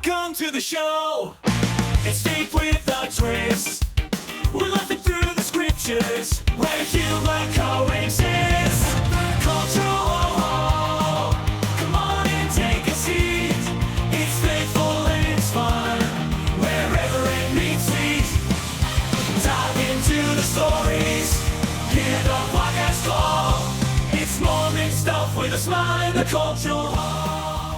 Welcome to the show. It's deep with a twist. We're laughing through the scriptures where humor coexists. Cultural, come on and take a seat. It's faithful and it's fun wherever it meets feet. Dive into the stories. Hear the podcast call. It's morning stuff with a smile in the cultural hall.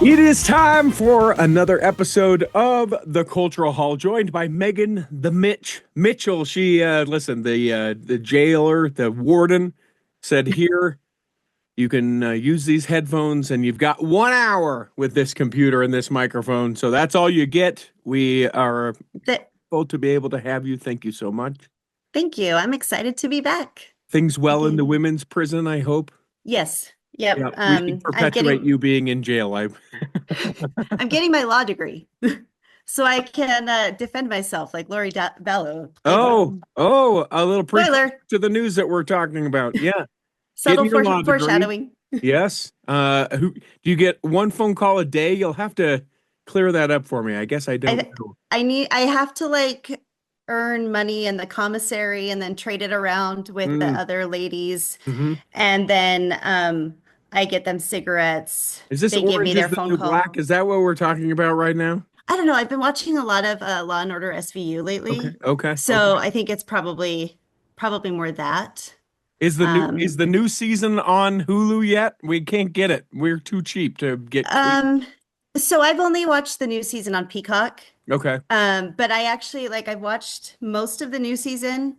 It is time for another episode of the Cultural Hall, joined by Megan the Mitchell. She, listen, the jailer, the warden said, here, you can use these headphones and you've got 1 hour with this computer and this microphone. So that's all you get. We are grateful to be able to have you. Thank you so much. Thank you. I'm excited to be back. Things well in the women's prison, I hope. Yes. Yep. Yeah, we should perpetuate you being in jail. I'm getting my law degree, so I can defend myself like Lori Bello. A little Spoiler to the news that we're talking about. Yeah, subtle foreshadowing. Yes. Who do you get? One phone call a day? You'll have to clear that up for me. I guess I don't know. I have to earn money in the commissary and then trade it around with the other ladies, and then I get them cigarettes. Is this they give me their phone call. Black? Is that what we're talking about right now? I don't know. I've been watching a lot of Law and Order SVU lately. Okay. So I think it's probably more that. Is the new season on Hulu yet? We can't get it. We're too cheap to get. So I've only watched the new season on Peacock. Okay. But I actually I've watched most of the new season.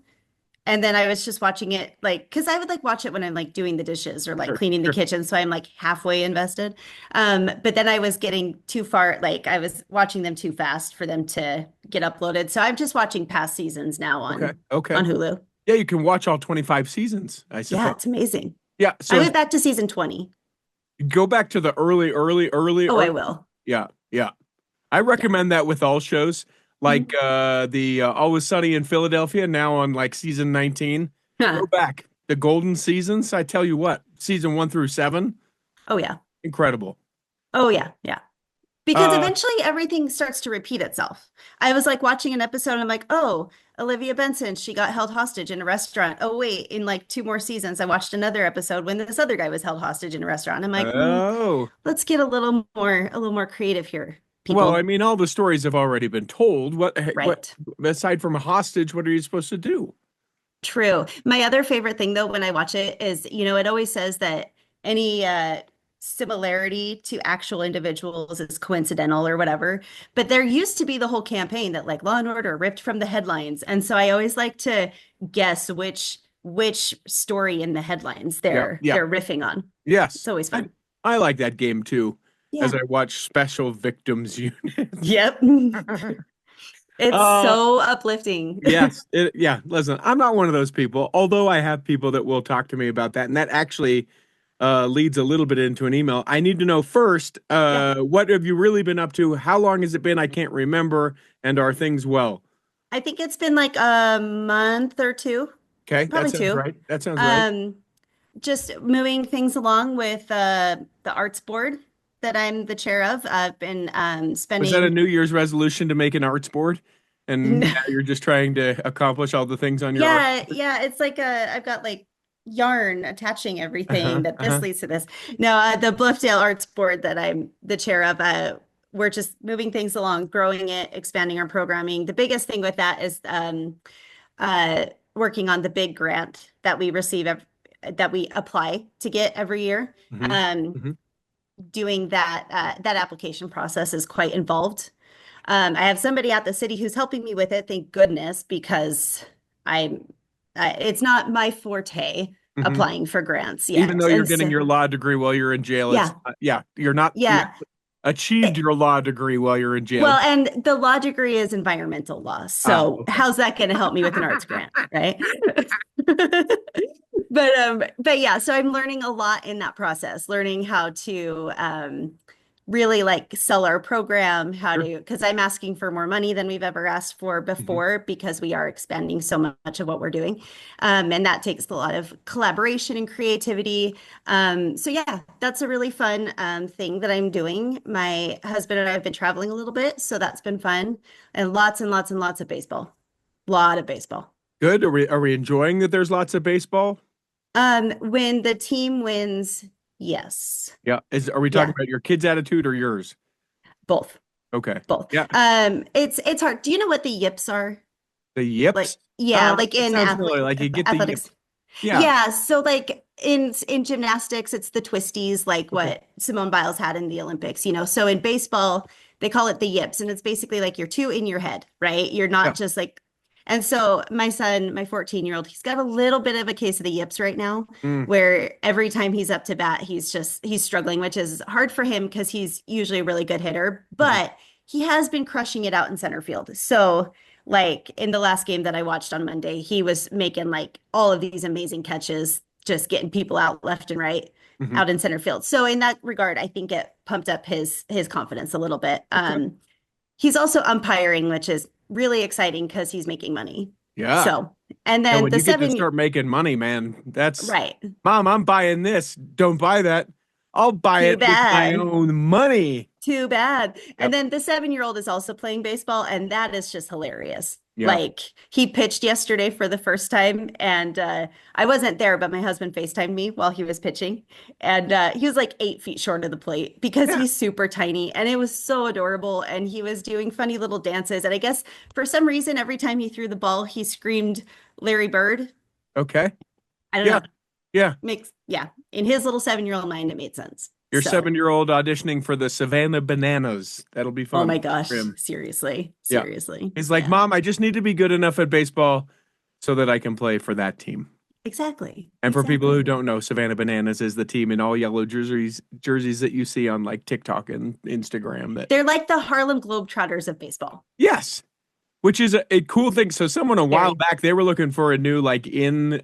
And then I was just watching it because I would watch it when I'm doing the dishes or cleaning the kitchen. So I'm halfway invested. But then I was getting too far. I was watching them too fast for them to get uploaded. So I'm just watching past seasons now on Hulu. Yeah, you can watch all 25 seasons, I suppose. Yeah, it's amazing. Yeah. So I went back to season 20. Go back to the early. Oh, I will. Yeah. I recommend that with all shows. The Always Sunny in Philadelphia, now on season 19. Go back. The golden seasons, I tell you what, season 1 through 7. Oh, yeah. Incredible. Oh, yeah. Because eventually everything starts to repeat itself. I was watching an episode and I'm oh, Olivia Benson, she got held hostage in a restaurant. Oh, wait, in 2 more seasons, I watched another episode when this other guy was held hostage in a restaurant. I'm let's get a little more creative here. People. Well, I mean, all the stories have already been told. What aside from a hostage, what are you supposed to do? True. My other favorite thing, though, when I watch it is, it always says that any similarity to actual individuals is coincidental or whatever. But there used to be the whole campaign that Law and Order ripped from the headlines. And so I always like to guess which story in the headlines they're riffing on. Yes. It's always fun. I like that game, too. Yeah. As I watch Special Victims Unit. Yep. It's so uplifting. Yes. Listen, I'm not one of those people, although I have people that will talk to me about that. And that actually leads a little bit into an email. I need to know first, what have you really been up to? How long has it been? I can't remember. And are things well? I think it's been a month or 2. Okay. Probably 2. Right. That sounds right. Just moving things along with the arts board that I'm the chair of. I've been spending. Was that a New Year's resolution to make an arts board? And now you're just trying to accomplish all the things on your art? Yeah. It's I've got yarn attaching everything that this leads to this. No, the Bluffdale Arts Board that I'm the chair of, we're just moving things along, growing it, expanding our programming. The biggest thing with that is working on the big grant that we receive, that we apply to get every year. Doing that application process is quite involved. I have somebody at the city who's helping me with it, thank goodness, because it's not my forte applying for grants yet. Even though you're getting your law degree while you're in jail. You're not achieved your law degree while you're in jail. Well, and the law degree is environmental law. So how's that going to help me with an arts grant, right? But yeah, so I'm learning a lot in that process, learning how to really like sell our program, how to, because I'm asking for more money than we've ever asked for Mhm. before because we are expanding so much of what we're doing. And that takes a lot of collaboration and creativity. So yeah, that's a really fun thing that I'm doing. My husband and I have been traveling a little bit, so that's been fun. And lots and lots and lots of baseball. Lot of baseball. Good. Are we enjoying that there's lots of baseball? When the team wins, yes. Yeah. Are we talking Yeah, about your kid's attitude or yours? both. Okay. Both. Yeah. It's hard. Do you know what the yips are? The yips. Like, yeah, like It in sounds familiar. Like you get the yip. athletics. Yeah. Yeah, so like in gymnastics, it's the twisties, like Okay. what Simone Biles had in the Olympics, you know. So in baseball, they call it the yips, and it's basically like you're two in your head, right? You're Yeah. not just like. And so my son, my 14-year-old, he's got a little bit of a case of the yips right now, Mm, where every time he's up to bat, he's struggling, which is hard for him because he's usually a really good hitter, mhm. but he has been crushing it out in center field. So like in the last game that I watched on Monday, he was making like all of these amazing catches, just getting people out left and right Mhm. out in center field. So in that regard, I think it pumped up his confidence a little bit. Okay. He's also umpiring, which is really exciting because he's making money. Yeah. So, and And then when the you get to seven, start making money, man, that's right. Mom, I'm buying this. Don't buy that. I'll buy Too it with my bad. own money. Too bad. And Yep. then the 7-year-old is also playing baseball, and that is just hilarious. Yeah. Like he pitched yesterday for the first time, and I wasn't there, but my husband FaceTimed me while he was pitching, and he was like 8 feet short of the plate because Yeah. he's super tiny, and it was so adorable. And he was doing funny little dances, and I guess for some reason, every time he threw the ball, he screamed Larry Bird. Okay. I don't Yeah. know. Yeah. Makes yeah. In his little 7-year-old mind, it made sense. Your So. 7-year-old auditioning for the Savannah Bananas. That'll be Oh fun my for gosh, him. seriously, Yeah. seriously. He's like, Yeah, Mom, I just need to be good enough at baseball so that I can play for that team. exactly, And for people who exactly. don't know, Savannah Bananas is the team in all yellow jerseys that you see on like TikTok and Instagram that They're like the Harlem Globetrotters of baseball. yes, which is a cool thing. So someone a while Very. back they were looking for a new like in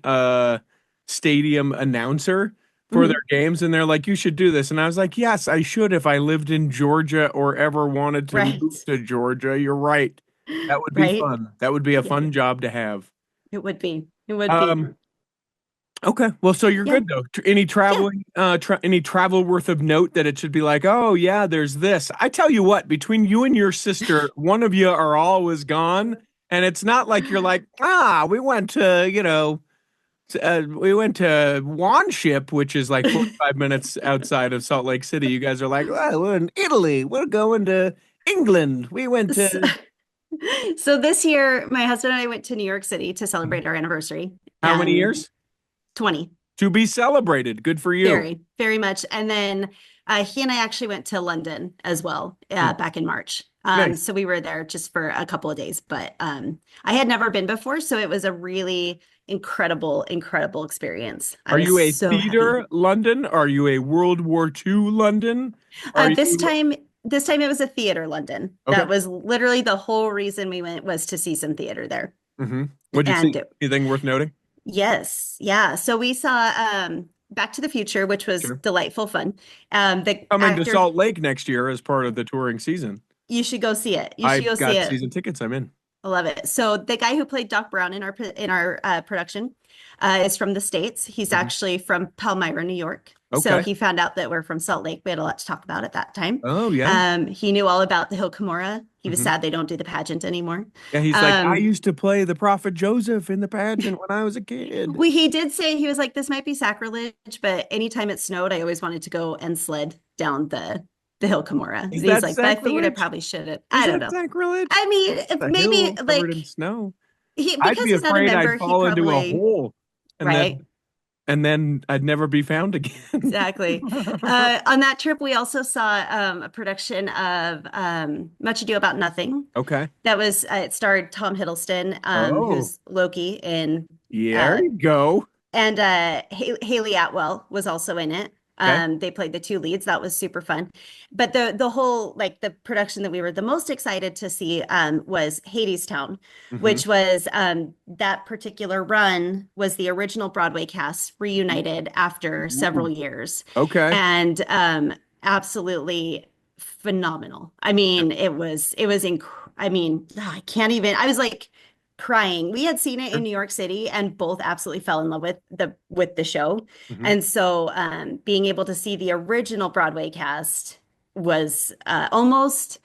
stadium announcer for their Mhm. games and they're like you should do this and I was like yes, I should if I lived in Georgia or ever wanted to Right, move to Georgia. You're right. That would be right. fun. That would be a Yeah, fun job to have. it would be. It would be. Um Okay. Well, so you're Yeah, good though. Any yeah. traveling, any travel worth of note that it should be like, oh yeah, there's this. I tell you what, between you and your sister, one of you are always gone, and it's not like you're like, we went to, we went to Wanship, which is like 45 minutes outside of Salt Lake City. You guys are like, well, we're in Italy. We're going to England. We went So, to so this year, my husband and I went to New York City to celebrate our anniversary. how many years 20. to be celebrated? Good for you. Very, very much. And then he and I actually went to London as well Hmm. back in March. Nice. So we were there just for a couple of days, but I had never been before, so it was a really incredible, incredible experience. I Are was you a so happy. theater London? Are you a World War II London? Are This you time, this time it was a theater London. okay? That was literally the whole reason we went was to see some theater there. Mm-hmm. What'd you see? And Anything worth noting? yes, yeah. So we saw Back to the Future, which was Sure. delightful fun. The Coming to actor, Salt Lake next year as part of the touring season. you should go see it. You should I've go see got it. season tickets. I'm in. I love it. So the guy who played Doc Brown in our production is from the States. He's Mhm. actually from Palmyra, New York. So Okay. he found out that we're from Salt Lake. We had a lot to talk about at that time. Oh yeah. He knew all about the Hill Cumorah. He was Hmm. sad they don't do the pageant anymore. Yeah, he's like, I Um, used to play the Prophet Joseph in the pageant when I was a kid. he did say he was like, this might be sacrilege, but anytime it snowed, I always wanted to go and sled down the Hill Cumorah. Is He's that like, but I figured I sacrilege? probably shouldn't. Is I don't that know. sacrilege? I mean, if The maybe hill covered in like snow. he I'd because be he's not a afraid I'd member, he fall into a probably hole and right. then I'd never be found again. Exactly. On that trip, we also saw a production of Much Ado About Nothing. Okay. That was it starred Tom Hiddleston, Oh, who's Loki in yeah, there uh, you go. and Haley Atwell was also in it. Okay. They played the two leads. That was super fun. But the whole like the production that we were the most excited to see was Hadestown, Hmm. which was that particular run was the original Broadway cast reunited after several Ooh, years, okay. and absolutely phenomenal. I mean, I mean, I can't even, I was like crying. We had seen it in New York City and both absolutely fell in love with the show. Mhm. And so being able to see the original Broadway cast was almost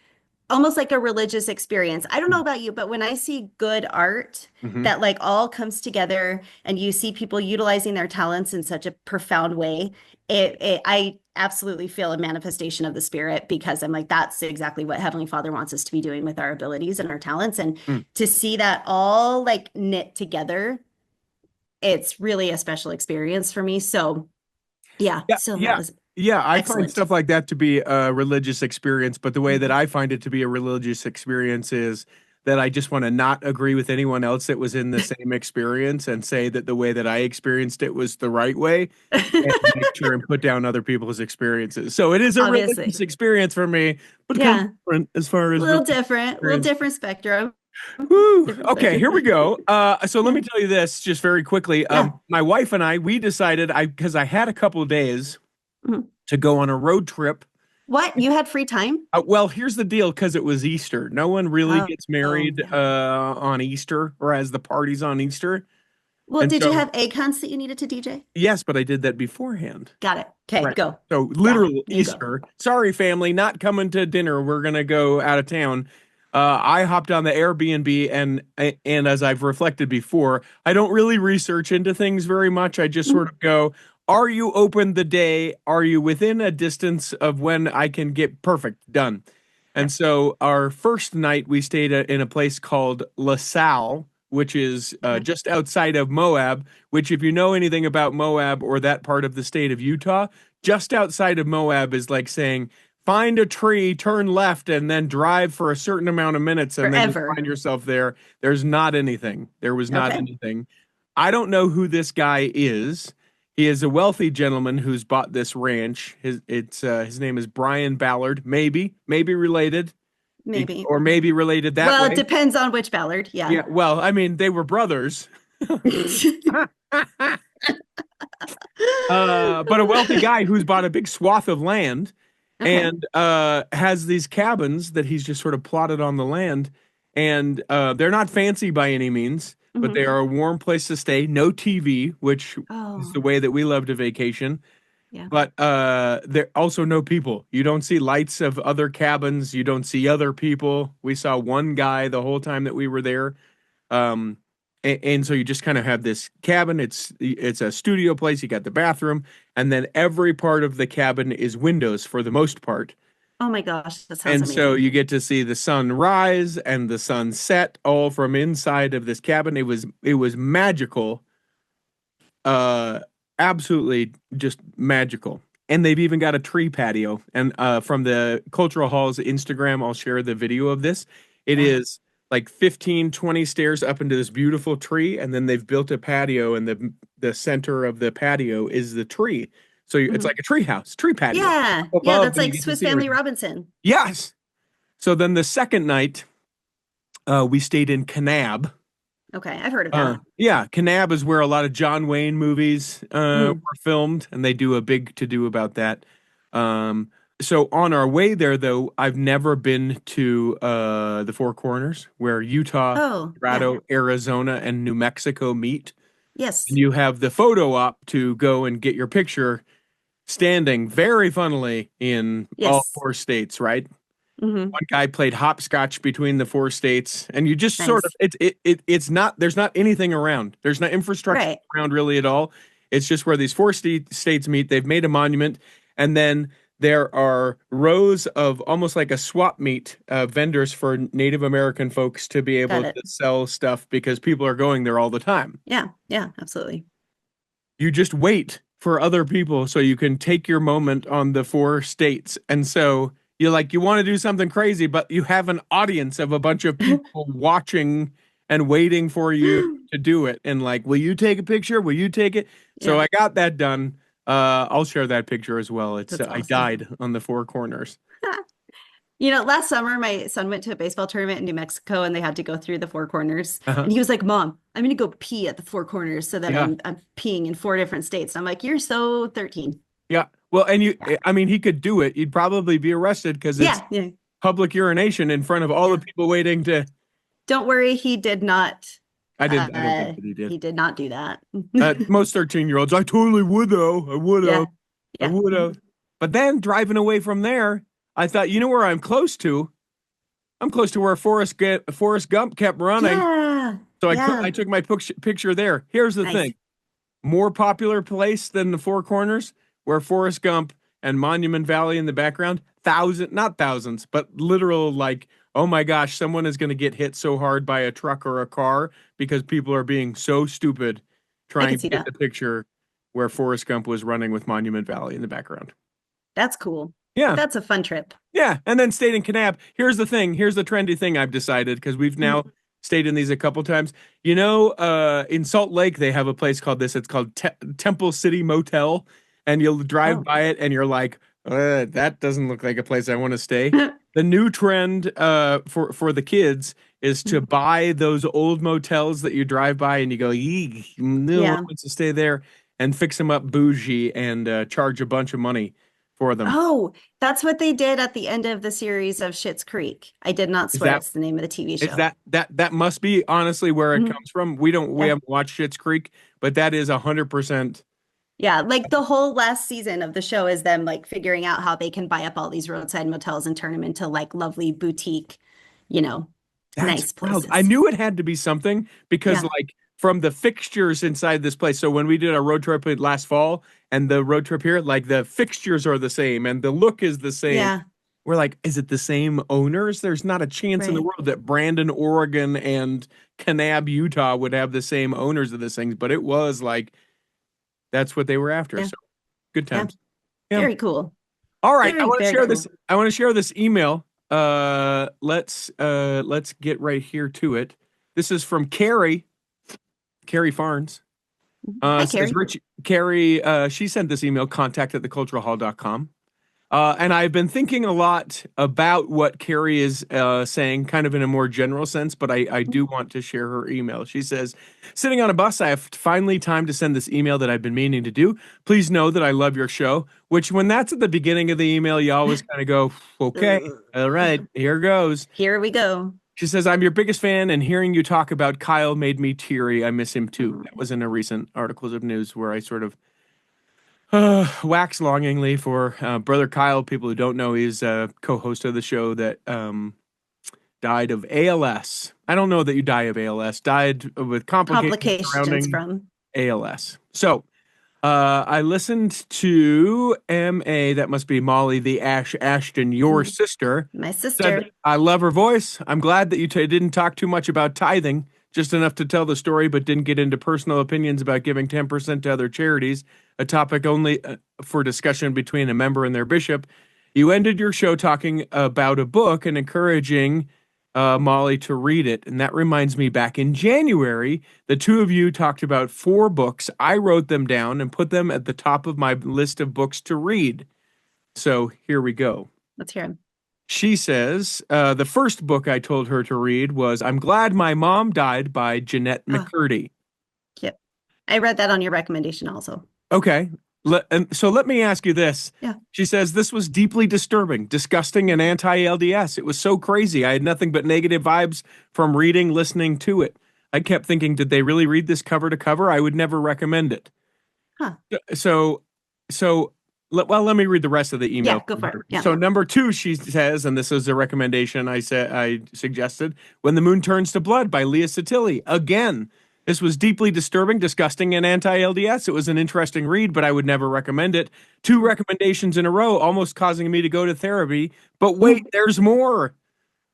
like a religious experience. I don't know about you, but when I see good art Mhm. that like all comes together and you see people utilizing their talents in such a profound way, I absolutely feel a manifestation of the spirit because I'm like, that's exactly what Heavenly Father wants us to be doing with our abilities and our talents. And Mm. to see that all like knit together, it's really a special experience for me. So yeah, Yeah, so that yeah, was yeah. I find excellent. stuff like that to be a religious experience, but the way that Mhm. I find it to be a religious experience is that I just want to not agree with anyone else that was in the same experience and say that the way that I experienced it was the right way and make sure and put down other people's experiences. So it is a religious Obviously. experience for me, but kind of Yeah. different as far as religious A little experience. different spectrum. Whew. Different Okay, here spectrum. we go. So let Yeah. me tell you this just very quickly. Yeah. My wife and I, we decided because I had a couple of days Mhm. to go on a road trip. What? You had free time? Well, here's the deal, because it was Easter. No one really Oh, gets oh, married yeah. on Easter or has the parties on Easter. Well, And did you so, have egg hunts that you needed to DJ? yes, but I did that beforehand. Got it. Okay, Right. go. So Yeah, literal you go. Easter. Sorry, family, not coming to dinner. We're gonna go out of town. I hopped on the Airbnb and as I've reflected before, I don't really research into things very much. I just sort Mhm. of go, are you open the day? Are you within a distance of when I can get perfect done? And Yep. so our first night we stayed in a place called LaSalle, which is Okay. just outside of Moab, which if you know anything about Moab or that part of the state of Utah, just outside of Moab is like saying, find a tree, turn left, and then drive for a certain amount of minutes, and then you Forever. find yourself there. There's not anything. There was not Okay. anything. I don't know who this guy is. He is a wealthy gentleman who's bought this ranch. His name is Brian Ballard. Maybe related, Maybe. or maybe related that Well, it way. depends on which Ballard. Yeah. Yeah. Well, I mean, they were brothers. But a wealthy guy who's bought a big swath of land Okay. and has these cabins that he's just sort of plotted on the land. And they're not fancy by any means, but Hmm. they are a warm place to stay. No TV, which is Oh, the way that we love to vacation. yeah. But there also no people. You don't see lights of other cabins. You don't see other people. We saw one guy the whole time that we were there. Um, and so you just kind of have this cabin. It's a studio place. You got the bathroom, and then every part of the cabin is windows for the most part. Oh my gosh, that sounds And so amazing. you get to see the sun rise and the sun set all from inside of this cabin. It was magical, uh, absolutely just magical. And they've even got a tree patio. And from the Cultural Hall's Instagram, I'll share the video of this. It Yeah. is like 15, 20 stairs up into this beautiful tree, and then they've built a patio, and the center of the patio is the tree. So it's Mhm. like a tree house, tree patio. Yeah. Up Yeah, above, that's and you like get to Swiss see Family everything. Robinson. Yes. So then the second night, we stayed in Kanab. Okay, I've heard of that. Yeah, Kanab is where a lot of John Wayne movies Mm. were filmed, and they do a big to do about that. Um, so on our way there, though, I've never been to the Four Corners, where Utah, Oh, yeah. Colorado, Arizona, and New Mexico meet. And Yes. you have the photo op to go and get your picture standing very funnily in all Yes. four states, right? Hmm. One guy played hopscotch between the four states, and you just sort of Nice. it's not there's not anything around. There's not infrastructure Right. around really at all. It's just where these four states meet. They've made a monument, and then there are rows of almost like a swap meet vendors for Native American folks to be able Got to it. sell stuff because people are going there all the time. Yeah. Yeah, absolutely. You just wait for other people so you can take your moment on the four states. And so you want to do something crazy, but you have an audience of a bunch of people watching and waiting for you to do it. And like, will you take a picture? Will you take it? So Yeah, I got that done. I'll share that picture as well. It's that's I awesome. died on the four corners. You know, last summer my son went to a baseball tournament in New Mexico and they had to go through the Four Corners. Uh-huh. And he was like, "Mom, I'm gonna go pee at the Four Corners so that Yeah. I'm peeing in four different states." And I'm like, "You're so 13." Yeah. Well, and I mean, he could do it. You'd probably be arrested because it's Yeah, yeah, public urination in front of all the yeah. people waiting to. Don't worry, he did not. I don't think that he did. He did not do that. Most 13-year-olds, I totally would though. I would have. Yeah, I yeah, would have. But then driving away from there, I thought, you know where I'm close to? I'm close to where Forrest Gump kept running. yeah, So I yeah. took my picture there. Here's the Nice. thing. More popular place than the Four Corners, where Forrest Gump and Monument Valley in the background. Not thousands, but literal like, oh my gosh, someone is going to get hit so hard by a truck or a car because people are being so stupid I can trying to see get that. the picture where Forrest Gump was running with Monument Valley in the background. That's cool. Yeah. That's a fun trip. Yeah, and then stayed in Kanab. Here's the thing. Here's the trendy thing I've decided because we've now Mhm. stayed in these a couple times. You know, in Salt Lake they have a place called this. It's called Temple City Motel, and you'll drive Oh. by it and you're like, that doesn't look like a place I want to stay. The new trend for the kids is to buy those old motels that you drive by and you go, eek, no one Yeah. wants to stay there, and fix them up bougie and charge a bunch of money for them. Oh, that's what they did at the end of the series of Schitt's Creek. I did not Is swear that it's the name of the TV Is show. that must be honestly where it Mhm. comes from. We Yeah. haven't watched Schitt's Creek, but that is 100%. Yeah, like the whole last season of the show is them like figuring out how they can buy up all these roadside motels and turn them into like lovely boutique, you know, That's nice wild. I places. knew it had to be something because Yeah. like from the fixtures inside this place. So when we did our road trip last fall and the road trip here, like the fixtures are the same and the look is the same. Yeah, We're like, is it the same owners? There's not a chance in the right. world that Brandon, Oregon and Kanab, Utah would have the same owners of this things, but it was like that's what they were after. Yeah. So good Yeah. times. Yeah. Very cool. All right, I Very, want to very share this. cool. I want to share this email. Let's get right here to it. This is from Carrie Farnes. Hi, Says Carrie. Rich Carrie. She sent this email contact at theculturalhall.com. And I've been thinking a lot about what Carrie is saying, kind of in a more general sense, but I do want to share her email. She says, sitting on a bus, I have finally time to send this email that I've been meaning to do. Please know that I love your show, which when that's at the beginning of the email, you always kind of go, okay, all right, here goes. Here we go. She says, I'm your biggest fan, and hearing you talk about Kyle made me teary. I miss him too. That was in a recent articles of news where I sort of wax longingly for brother Kyle. People who don't know, he's a co-host of the show that died of ALS. I don't know that you die of ALS. Died with complications Complications surrounding from. ALS. So I listened to MA. That must be Molly, the Ashton, your sister. My Said, sister. I love her voice. I'm glad that you didn't talk too much about tithing, just enough to tell the story, but didn't get into personal opinions about giving 10% to other charities, a topic only for discussion between a member and their bishop. You ended your show talking about a book and encouraging Molly to read it. And that reminds me, back in January, the two of you talked about 4 books. I wrote them down and put them at the top of my list of books to read. So here we go. Let's hear him. She says, the first book I told her to read was I'm Glad My Mom Died by Jeanette Oh. McCurdy. Yep. I read that on your recommendation also. Okay. So let me ask you this. Yeah. She says, this was deeply disturbing, disgusting, and anti-LDS. It was so crazy. I had nothing but negative vibes from listening to it. I kept thinking, did they really read this cover to cover? I would never recommend it. Huh. Let me read the rest of the email. Yeah, go for it. Yeah. So number 2, she says, and this is a recommendation I suggested, When the Moon Turns to Blood by Leah Satilli. Again, this was deeply disturbing, disgusting, and anti-LDS. It was an interesting read, but I would never recommend it. 2 recommendations in a row, almost causing me to go to therapy. But wait, there's more.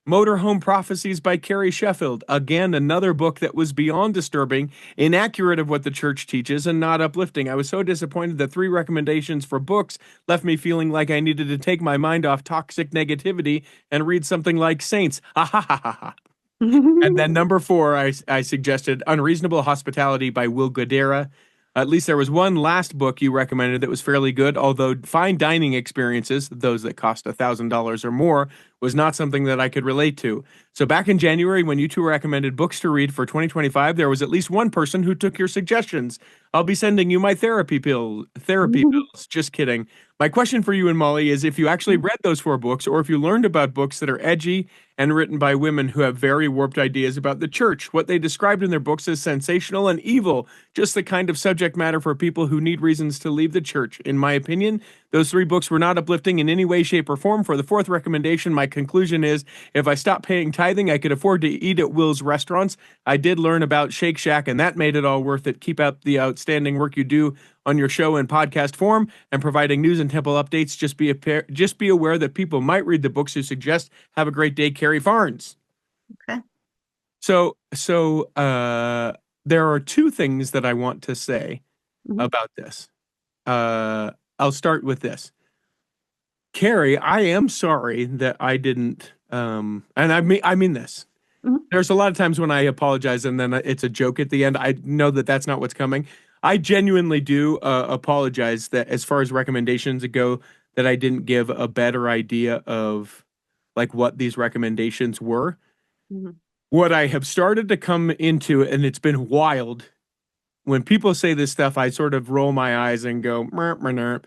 Motorhome Prophecies by Carrie Sheffield. Again, another book that was beyond disturbing, inaccurate of what the church teaches, and not uplifting. I was so disappointed that 3 recommendations for books left me feeling like I needed to take my mind off toxic negativity and read something like Saints. Ha ha ha ha ha. And then number 4, I suggested Unreasonable Hospitality by Will Guidara. At least there was one last book you recommended that was fairly good, although fine dining experiences, those that cost $1,000 or more, was not something that I could relate to. So back in January, when you two recommended books to read for 2025, there was at least one person who took your suggestions. I'll be sending you my therapy bills. Just kidding. My question for you and Molly is if you actually read those four books, or if you learned about books that are edgy and written by women who have very warped ideas about the church, what they described in their books as sensational and evil, just the kind of subject matter for people who need reasons to leave the church. In my opinion, those three books were not uplifting in any way, shape, or form. For the fourth recommendation, my conclusion is if I stopped paying tithing, I could afford to eat at Will's restaurants. I did learn about Shake Shack, and that made it all worth it. Keep up the outstanding work you do on your show in podcast form and providing news and temple updates. Just be aware that people might read the books you suggest. Have a great day, Carrie Farnes. Okay. So there are two things that I want to say Mhm. about this. I'll start with this. Carrie, I am sorry that I didn't, and I mean this. Mhm. There's a lot of times when I apologize and then it's a joke at the end. I know that that's not what's coming. I genuinely do apologize that as far as recommendations go, that I didn't give a better idea of like what these recommendations were. Mhm. What I have started to come into, and it's been wild, when people say this stuff, I sort of roll my eyes and go, "Mer, mer, mer."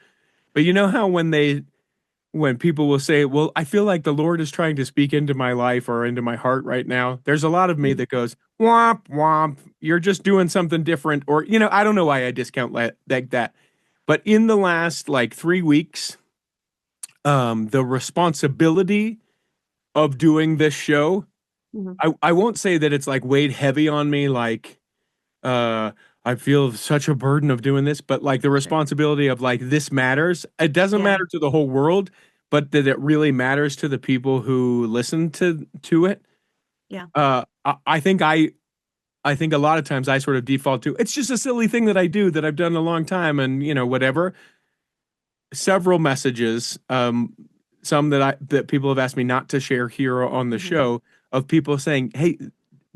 But you know how when people will say, well, I feel like the Lord is trying to speak into my life or into my heart right now. There's a lot of me Mhm. that goes, womp, womp. You're just doing something different. Or, I don't know why I discount like that. But in the last like 3 weeks, the responsibility of doing this show, Mhm. I won't say that it's like weighed heavy on me, like, uh, I feel such a burden of doing this, but like the Sure. responsibility of like this matters. It doesn't Yeah. matter to the whole world, but that it really matters to the people who listen to it. Yeah. I think a lot of times I sort of default to it's just a silly thing that I do that I've done a long time and whatever. Several messages, some that people have asked me not to share here on the Mhm. show of people saying, "Hey,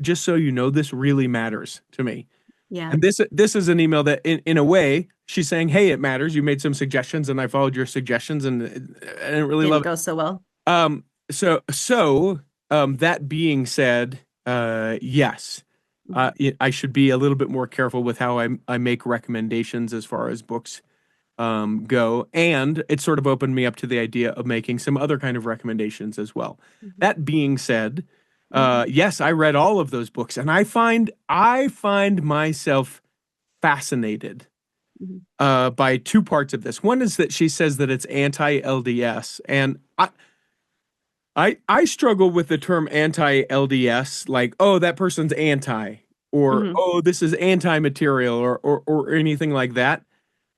just so you know, this really matters to me." Yeah. And this is an email that in a way she's saying, "Hey, it matters. You made some suggestions and I followed your suggestions and I didn't really Didn't love it." go so well. That being said, yes. Mhm. I should be a little bit more careful with how I make recommendations as far as books go, and it sort of opened me up to the idea of making some other kind of recommendations as well. Mhm. That being said, Mhm. yes, I read all of those books, and I find myself fascinated Mhm. by two parts of this. One is that she says that it's anti-LDS, and I struggle with the term anti-LDS, like, oh, that person's anti, or Mhm. oh, this is anti-material, or anything like that.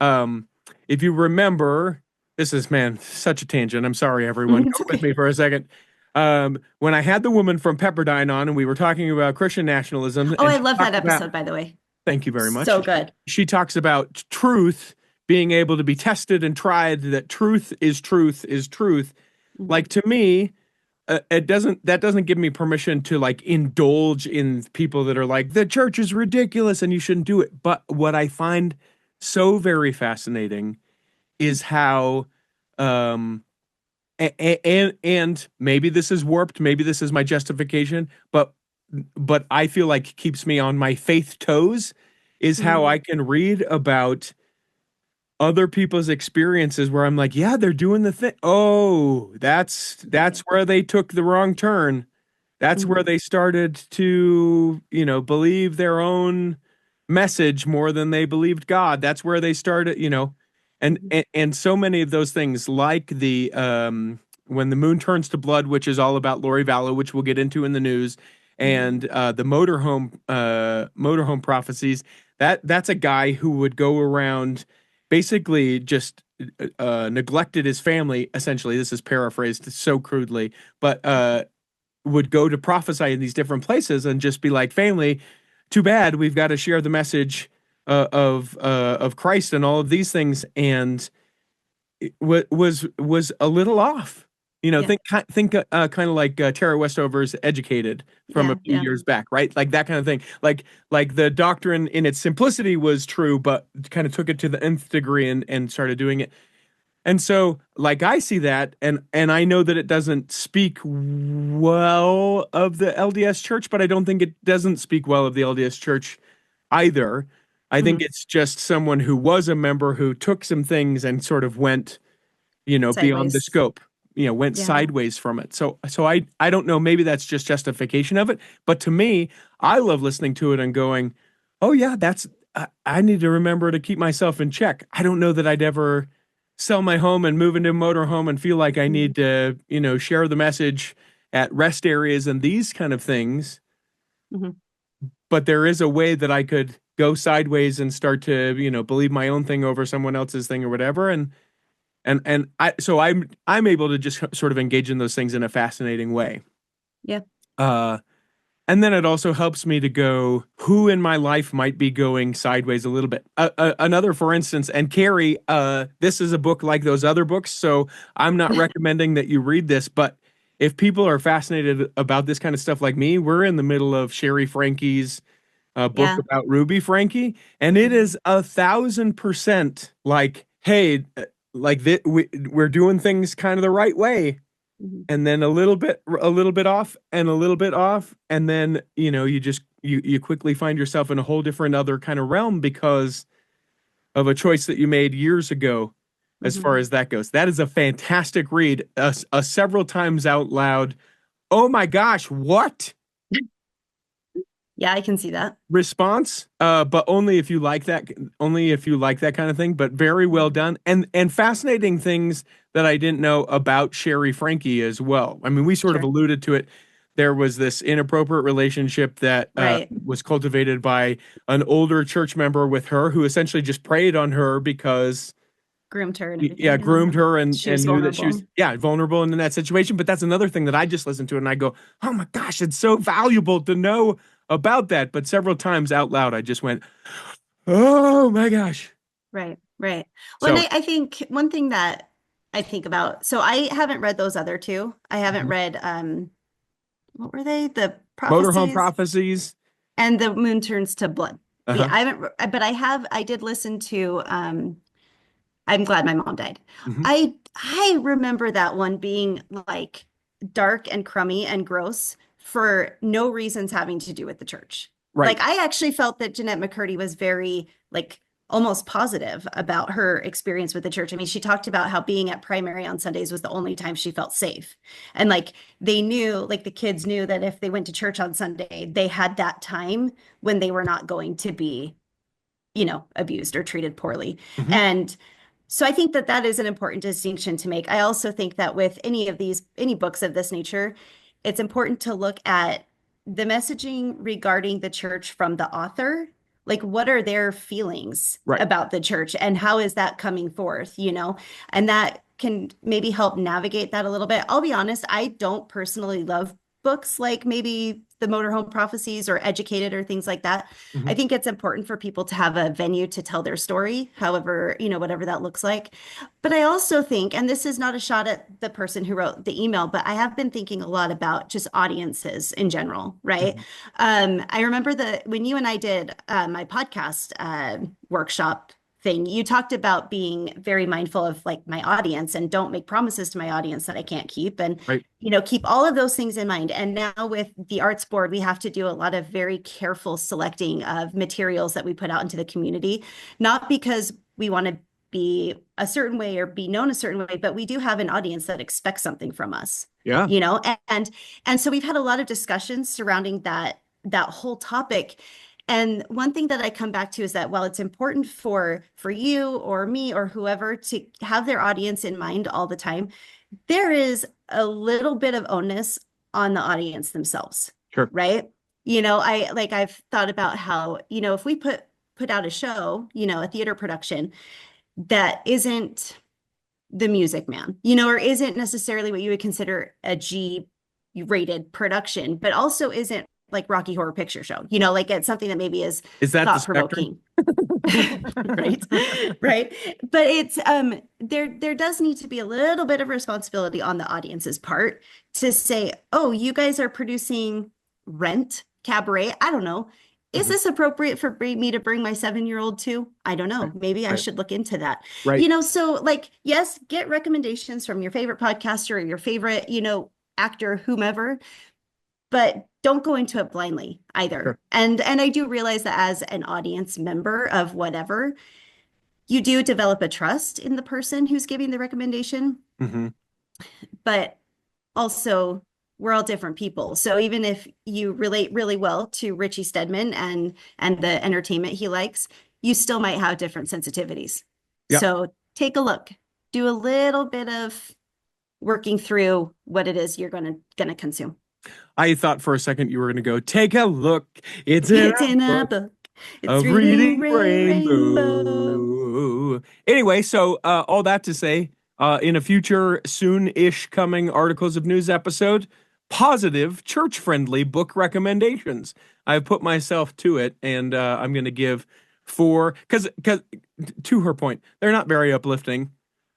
Um, if you remember, this is, man, such a tangent. I'm sorry, everyone. It's Go with okay. me for a second. When I had the woman from Pepperdine on, and we were talking about Christian nationalism, Oh, and I she love that talked about, episode, by the way. thank you very much. So good. She talks about truth being able to be tested and tried. That truth is truth is truth. Mhm. Like to me, that doesn't give me permission to like indulge in people that are like the church is ridiculous and you shouldn't do it. But what I find so very fascinating is how um and maybe this is warped, maybe this is my justification, but I feel like keeps me on my faith toes is how Mhm. I can read about other people's experiences where I'm like, yeah, they're doing the thing. Oh, that's Yeah. where they took the wrong turn. That's where Mhm. they started to, believe their own message more than they believed God. That's where they started, and Mhm. and so many of those things, like the when the moon turns to blood, which is all about Lori Vallow, which we'll get into in the news, Mhm. and the motorhome prophecies. That's a guy who would go around basically just neglected his family. Essentially, this is paraphrased so crudely, but would go to prophesy in these different places and just be like, family, too bad, we've got to share the message of Christ and all of these things, and it was a little off. Yeah. Think kind of like Tara Westover's Educated from a Yeah. few Yeah. years back, right? Like that kind of thing. Like the doctrine in its simplicity was true, but kind of took it to the nth degree and started doing it. And so, like, I see that, and I know that it doesn't speak well of the LDS Church, but I don't think it doesn't speak well of the LDS Church either. I think Mhm. it's just someone who was a member who took some things and sort of went, beyond the Sideways. scope, went Yeah. sideways from it. So I don't know, maybe that's just justification of it, but to me, I love listening to it and going, "Oh yeah, I need to remember to keep myself in check." I don't know that I'd ever sell my home and move into a motorhome and feel like I Mhm. need to, share the message at rest areas and these kind of things, Mhm. but there is a way that I could go sideways and start to, believe my own thing over someone else's thing or whatever. And I'm able to just sort of engage in those things in a fascinating way. Yeah. Uh, and then it also helps me to go, who in my life might be going sideways a little bit. Another, for instance, and Carrie, this is a book like those other books, so I'm not recommending that you read this, but if people are fascinated about this kind of stuff like me, we're in the middle of Sherry Frankie's book Yeah. about Ruby Frankie, and it Mhm. is 1,000% like, hey, we're doing things kind of the right way, Mhm. and then a little bit off, and a little bit off, and then you quickly find yourself in a whole different other kind of realm because of a choice that you made years ago. As Mhm. far as that goes, that is a fantastic read, a several times out loud. Oh my gosh, what? Yeah, I can see that. Response, but only if you like that kind of thing, but very well Mhm. done, and fascinating things that I didn't know about Sherry Frankie as well. I mean, we sort of Sure. alluded to it. There was this inappropriate relationship that Right. was cultivated by an older church member with her, who essentially just preyed on her because Groomed her and yeah, everything. groomed her She and was knew that she was, vulnerable. yeah, vulnerable in that situation. But that's another thing that I just listened to and I go, oh my gosh, it's so valuable to know about that. But several times out loud, I just went, oh my gosh. Right, right. Well, and So I think one thing that I think about, so I haven't read those other two. I haven't mhm. read what were they? The Motorhome prophecies prophecies. and the moon turns to blood. Yeah, Uh-huh. I haven't, but I did listen to I'm glad my mom died. Hmm. I remember that one being like dark and crummy and gross for no reasons having to do with the church. Right. Like I actually felt that Jeanette McCurdy was very like almost positive about her experience with the church. I mean, she talked about how being at primary on Sundays was the only time she felt safe. And like they knew, like the kids knew that if they went to church on Sunday, they had that time when they were not going to be abused or treated poorly. Hmm. And so I think that that is an important distinction to make. I also think that with any books of this nature, it's important to look at the messaging regarding the church from the author. Like, what are their feelings Right. about the church and how is that coming forth, And that can maybe help navigate that a little bit. I'll be honest, I don't personally love books like maybe the Motorhome Prophecies or Educated or things like that. I Hmm. think it's important for people to have a venue to tell their story, however, whatever that looks like. But I also think, and this is not a shot at the person who wrote the email, but I have been thinking a lot about just audiences in general, right? Hmm. I remember that when you and I did my podcast workshop thing, you talked about being very mindful of like my audience and don't make promises to my audience that I can't keep. And Right. keep all of those things in mind. And now with the arts board, we have to do a lot of very careful selecting of materials that we put out into the community, not because we want to be a certain way or be known a certain way, but we do have an audience that expects something from us, Yeah. you know, and so we've had a lot of discussions surrounding that whole topic. And one thing that I come back to is that while it's important for you or me or whoever to have their audience in mind all the time, there is a little bit of onus on the audience themselves, Sure. right? I've thought about how, if we put out a show, a theater production that isn't The Music Man, or isn't necessarily what you would consider a G rated production, but also isn't like Rocky Horror Picture Show, like it's something that maybe is Is that the thought spectrum? provoking. Right. Right. But it's there does need to be a little bit of responsibility on the audience's part to say, oh, you guys are producing Rent, Cabaret, I don't know. Is Mhm. this appropriate for me to bring my 7-year-old to? I don't Right. know. Maybe I Right. should look into that. Right. So like, yes, get recommendations from your favorite podcaster or your favorite, actor, whomever, but don't go into it blindly either. Sure. And I do realize that as an audience member of whatever, you do develop a trust in the person who's giving the recommendation, Hmm. but also we're all different people. So even if you relate really well to Richie Stedman and the entertainment he likes, you still might have different sensitivities. Yeah. So take a look. Do a little bit of working through what it is you're gonna consume. I thought for a second you were going to go, take a look. It's in It's a in a book book. It's of reading reading Rainbow. rainbow. Anyway, so all that to say, in a future soon-ish coming articles of news episode, positive church-friendly book recommendations. I've put myself to it, and I'm going to give four because to her point, they're not very uplifting.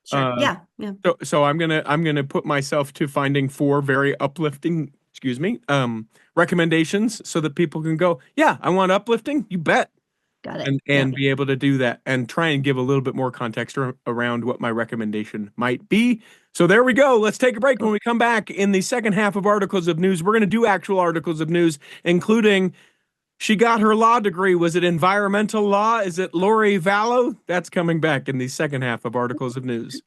Sure. Uh, Yeah. Yeah. so I'm gonna put myself to finding four very uplifting, excuse me, recommendations so that people can go, yeah, I want uplifting, you bet, Got it. and Yep. be able to do that and try and give a little bit more context around what my recommendation might be. So there we go. Let's take a break. When Cool. we come back in the second half of articles of news, we're going to do actual articles of news, including she got her law degree. Was it environmental law? Is it Lori Vallow? That's coming back in the second half of articles of news.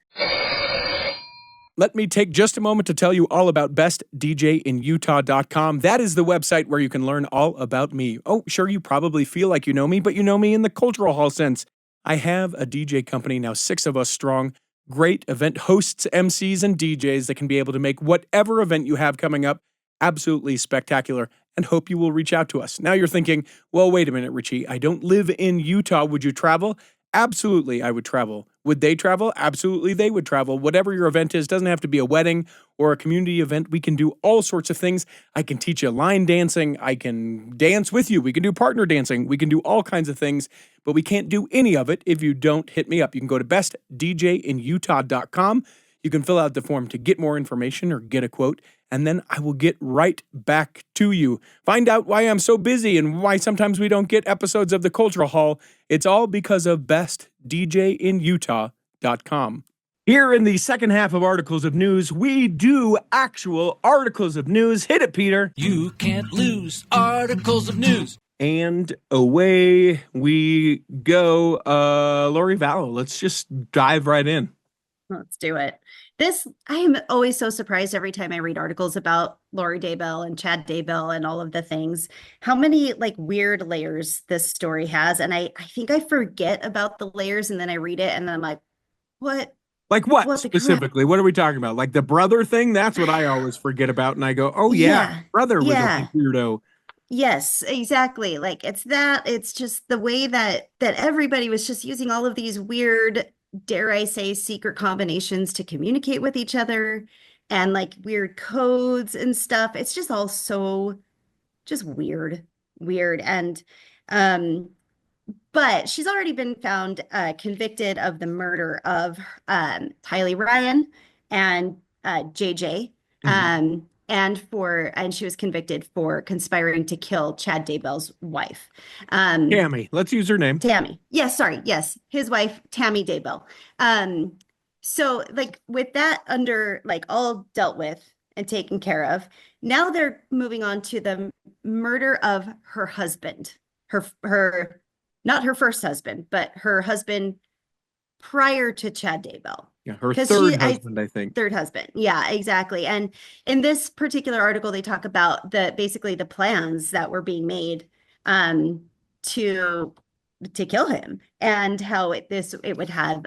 Let me take just a moment to tell you all about bestdjinutah.com. That is the website where you can learn all about me. Oh, sure, you probably feel like you know me, but you know me in the cultural hall sense. I have a DJ company, now 6 of us strong, great event hosts, MCs, and DJs that can be able to make whatever event you have coming up absolutely spectacular, and hope you will reach out to us. Now you're thinking, well, wait a minute, Richie, I don't live in Utah. Would you travel? Absolutely, I would travel. Would they travel? Absolutely, they would travel. Whatever your event is, doesn't have to be a wedding or a community event. We can do all sorts of things. I can teach you line dancing. I can dance with you. We can do partner dancing. We can do all kinds of things, but we can't do any of it if you don't hit me up. You can go to bestdjinutah.com. You can fill out the form to get more information or get a quote, and then I will get right back to you. Find out why I'm so busy and why sometimes we don't get episodes of the Cultural Hall. It's all because of bestdjinutah.com. Here in the second half of Articles of News, we do actual articles of news. Hit it, Peter. You can't lose articles of news. And away we go. Lori Vallow, let's just dive right in. Let's do it. I am always so surprised every time I read articles about Lori Daybell and Chad Daybell and all of the things, how many like weird layers this story has. And I think I forget about the layers and then I read it and then I'm like, what? Like what What the crap? specifically? What are we talking about? Like the brother thing? That's what I always forget about. And I go, oh, yeah, Yeah. brother was a Yeah. big weirdo. Yes, exactly. Like it's just the way that everybody was just using all of these weird, dare I say, secret combinations to communicate with each other and like weird codes and stuff. It's just all so just weird. And um but she's already been found convicted of the murder of Tylee Ryan and JJ. Mhm. And she was convicted for conspiring to kill Chad Daybell's wife. Um, Tammy, let's use her name. Tammy. Yes, sorry. Yes, his wife, Tammy Daybell. Um, so like with that under like all dealt with and taken care of, now they're moving on to the murder of her husband, her not her first husband, but her husband prior to Chad Daybell. Yeah, her Because third husband, I think. third husband. Yeah, exactly. And in this particular article, they talk about basically the plans that were being made um, to kill him and how it would have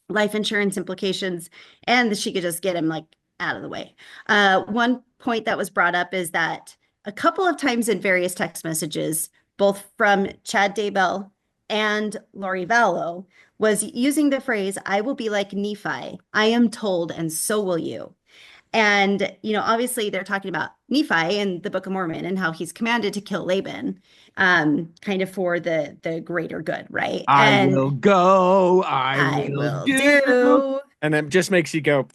life insurance implications and that she could just get him like out of the way. One point that was brought up is that a couple of times in various text messages, both from Chad Daybell and Lori Vallow, was using the phrase, I will be like Nephi. I am told, and so will you. And, obviously they're talking about Nephi in the Book of Mormon and how he's commanded to kill Laban, kind of for the greater good, right? I And will go. I I will will do. do. And it just makes you go,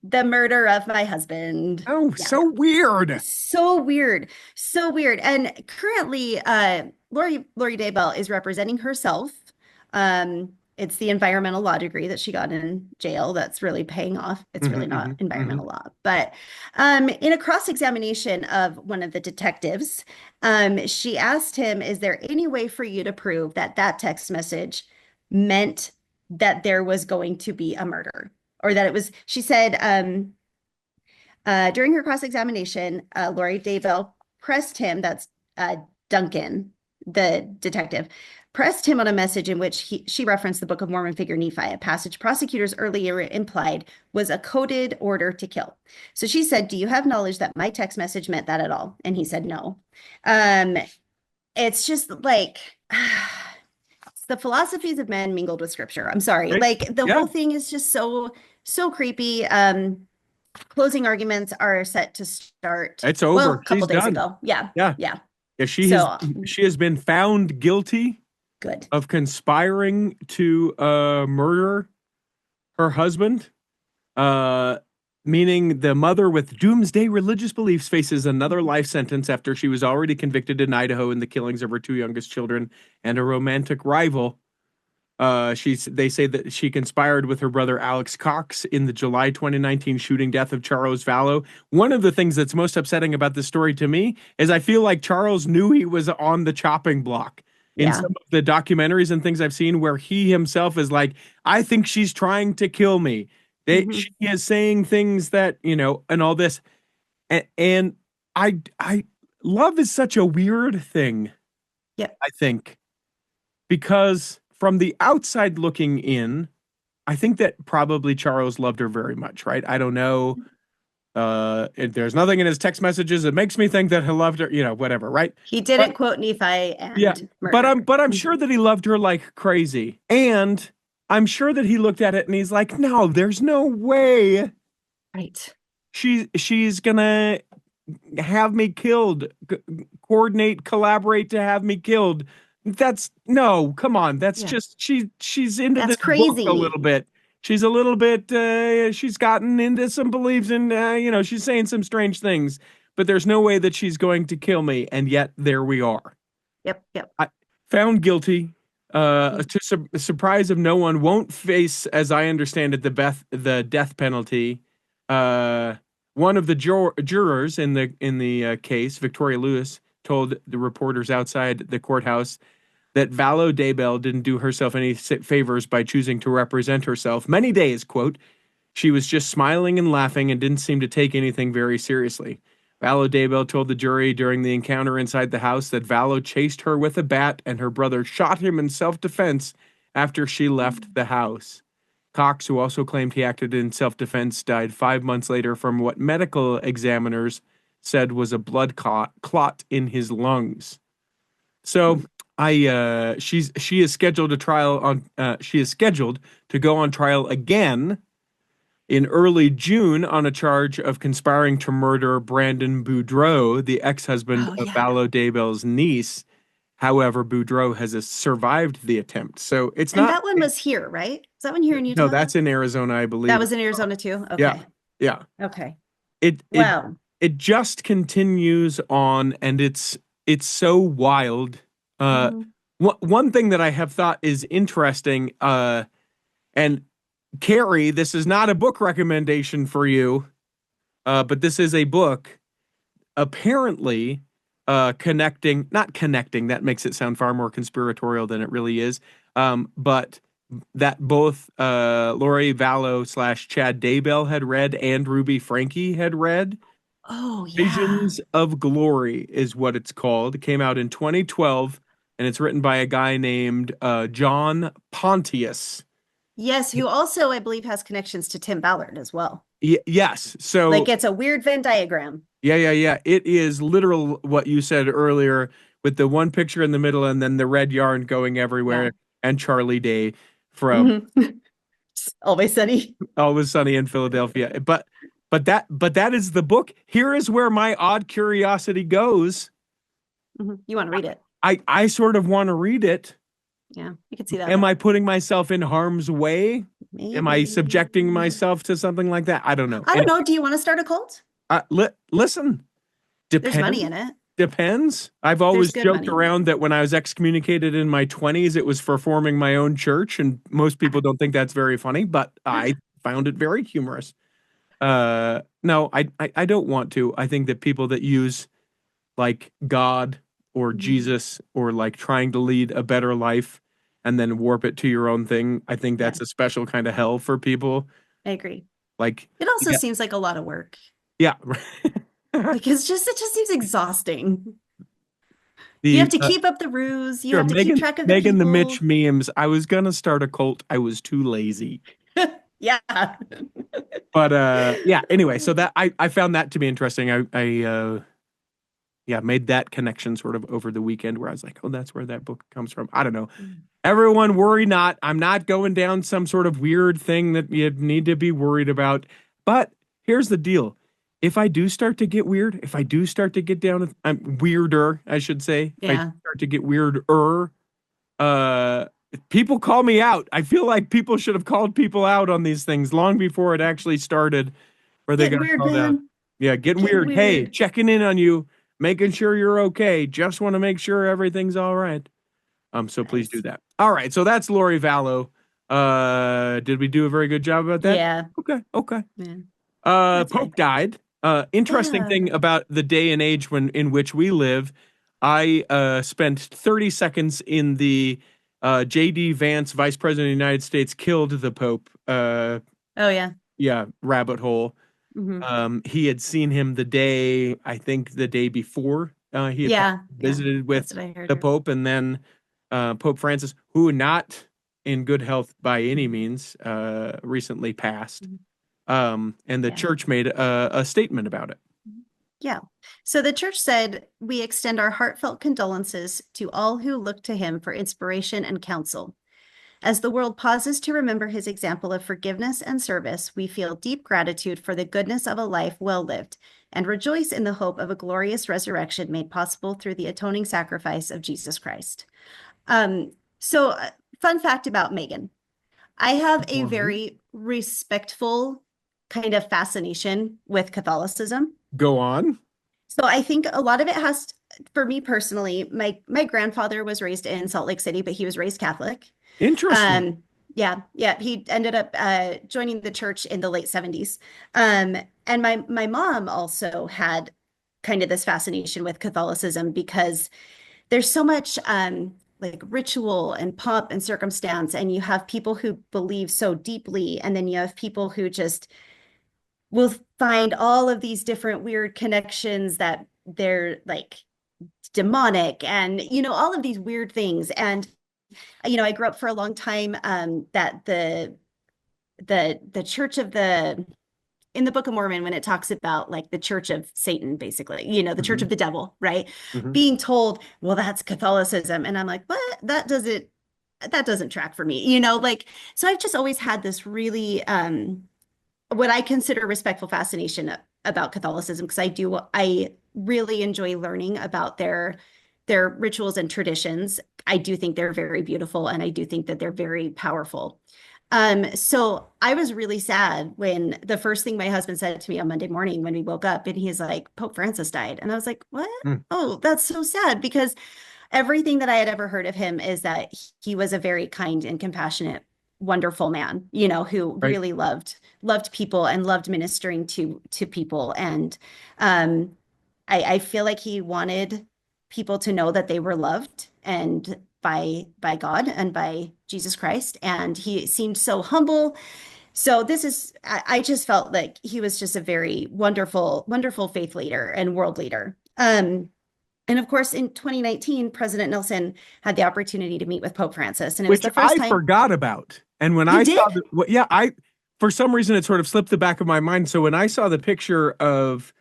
The murder of my husband. Oh, Yeah. so weird. So weird. So weird. And currently, Lori Daybell is representing herself. It's the environmental law degree that she got in jail that's really paying off. It's really not environmental law. But in a cross-examination of one of the detectives, she asked him, is there any way for you to prove that that text message meant that there was going to be a murder? Or that it was, she said, during her cross-examination, Lori Daybell pressed him, that's Duncan, the detective, pressed him on a message in which she referenced the Book of Mormon figure Nephi, a passage prosecutors earlier implied was a coded order to kill. So she said, do you have knowledge that my text message meant that at all? And he said, no. It's just like, it's the philosophies of men mingled with scripture. I'm sorry. Right. Like the Yeah. whole thing is just so creepy. Closing arguments are set to start. It's over. Well, a couple She's days done. ago. Yeah. Yeah. Yeah. Yeah, So she has been found guilty good. of conspiring to murder her husband. Meaning the mother with doomsday religious beliefs faces another life sentence after she was already convicted in Idaho in the killings of her two youngest children and a romantic rival. They say that she conspired with her brother Alex Cox in the July 2019 shooting death of Charles Vallow. One of the things that's most upsetting about this story to me is I feel like Charles knew he was on the chopping block. In Yeah. some of the documentaries and things I've seen where he himself is like, I think she's trying to kill me. She is saying things that, and all this. And I love is such a weird thing. Yep. I think, because from the outside looking in, I think that probably Charles loved her very much, right? I don't know. There's nothing in his text messages that makes me think that he loved her, whatever, right? He didn't But, quote Nephi and yeah, murder. but I'm sure that he loved her like crazy. And I'm sure that he looked at it and he's like, no, there's no way Right. she's gonna have me killed, collaborate to have me killed. That's no, come on. That's Yeah. just she's into That's this book a crazy. little bit. She's a little bit she's gotten into some beliefs and she's saying some strange things, but there's no way that she's going to kill me, and yet there we are. Yep. Yep. Found guilty. To surprise of no one, won't face, as I understand it, the death penalty. One of the jurors in the case, Victoria Lewis, told the reporters outside the courthouse that Vallow Daybell didn't do herself any favors by choosing to represent herself. Many days, quote, she was just smiling and laughing and didn't seem to take anything very seriously. Vallow Daybell told the jury during the encounter inside the house that Vallow chased her with a bat and her brother shot him in self-defense after she left the house. Cox, who also claimed he acted in self-defense, died 5 months later from what medical examiners said was a blood clot in his lungs. So she is scheduled she is scheduled to go on trial again in early June on a charge of conspiring to murder Brandon Boudreaux, the ex-husband of Vallow Daybell's niece. However, Boudreaux has survived the attempt. So it's And not. that one was here, right? Is that one here in Utah? No, that's in Arizona, I believe. That was in Arizona too? Okay. Yeah. Yeah. Okay. Wow. It just continues on, and it's so wild. One thing that I have thought is interesting, and Carrie, this is not a book recommendation for you, but this is a book apparently not connecting, that makes it sound far more conspiratorial than it really is, but that both Lori Vallow / Chad Daybell had read and Ruby Franke had read. Oh, yeah. Visions of Glory is what it's called. It came out in 2012, and it's written by a guy named John Pontius. Yes, who also, I believe, has connections to Tim Ballard as well. Yes. So like it's a weird Venn diagram. Yeah. It is literal what you said earlier, with the one picture in the middle and then the red yarn going everywhere, and Charlie Day from Always Sunny. Always Sunny in Philadelphia. But that is the book. Here is where my odd curiosity goes. You want to read it? I sort of want to read it. Yeah, you could see that. Am I putting myself in harm's way? Am I Maybe. subjecting myself to something like that? I don't know. I don't Anyway, know. Do you want to start a cult? listen, There's money depends. in it. Depends. I've There's always good joked money. around that when I was excommunicated in my 20s, it was for forming my own church, and most people don't think that's very funny, but I found it very humorous. No, I don't want to. I think that people that use like God or Mhm. Jesus or like trying to lead a better life and then warp it to your own thing, I think Yeah, that's a special kind of hell for people. I agree. Like, It also yeah, seems like a lot of work. yeah. Like it just seems exhausting. You The have to keep up the ruse. You sure, have to keep track of the Megan the Mitch people. memes. I was gonna start a cult. I was too lazy. Yeah. But yeah, anyway, so that I found that to be interesting. I yeah, made that connection sort of over the weekend where I was like, oh, that's where that book comes from. I don't know. Everyone worry not. I'm not going down some sort of weird thing that you need to be worried about. But here's the deal. If I do start to get weird, if I do start to get down, I'm weirder, I should say. If I Yeah. start to get weirder, uh, people call me out. I feel like people should have called people out on these things long before it actually started, where they Getting got weird, called out. man. Yeah, getting Getting weird. Hey, weird. checking in on you, making sure you're okay. Just want to make sure everything's all right. So please do Nice. that. All right, so that's Lori Vallow. Did we do a very good job about that? Yeah. Okay. Yeah. That's Pope good. died. Interesting Yeah. thing about the day and age when in which we live, I spent 30 seconds in the J.D. Vance, Vice President of the United States, killed the Pope. Oh yeah. Yeah, rabbit hole. Hmm. He had seen him the day, I think the day before he had Yeah. Yeah. visited That's with what I heard. the Pope, and then Pope Francis, who not in good health by any means, recently passed. Mhm. And the Yeah. church made a statement about it. Yeah. So the church said, we extend our heartfelt condolences to all who look to him for inspiration and counsel. As the world pauses to remember his example of forgiveness and service, we feel deep gratitude for the goodness of a life well lived and rejoice in the hope of a glorious resurrection made possible through the atoning sacrifice of Jesus Christ. Um, so, fun fact about Megan. I have a very respectful kind of fascination with Catholicism. Go on. So I think a lot of it has, for me personally, my grandfather was raised in Salt Lake City, but he was raised Catholic. Interesting. Um, yeah, he ended up joining the church in the late 70s. And my mom also had kind of this fascination with Catholicism because there's so much like ritual and pomp and circumstance, and you have people who believe so deeply, and then you have people who just will find all of these different weird connections that they're like demonic and all of these weird things. And I grew up for a long time that the church of the in the Book of Mormon, when it talks about like the church of Satan, basically, the church Hmm. of the devil, right? Hmm. Being told, well, that's Catholicism. And I'm like, what? That doesn't track for me, like, so I've just always had this really what I consider respectful fascination about Catholicism, because I really enjoy learning about their rituals and traditions. I do think they're very beautiful, and I do think that they're very powerful. So I was really sad when the first thing my husband said to me on Monday morning when we woke up, and he's like, Pope Francis died. And I was like, what? Oh, that's so sad, because everything that I had ever heard of him is that he was a very kind and compassionate, wonderful man, who Right. really loved people and loved ministering to people. And um, I feel like he wanted people to know that they were loved and by God and by Jesus Christ. And he seemed so humble. So I just felt like he was just a very wonderful, wonderful faith leader and world leader. And of course, in 2019, President Nelson had the opportunity to meet with Pope Francis, and it was Which the first I time. forgot about. And when You I did? saw the, well, yeah, for some reason, it sort of slipped the back of my mind. So when I saw the picture of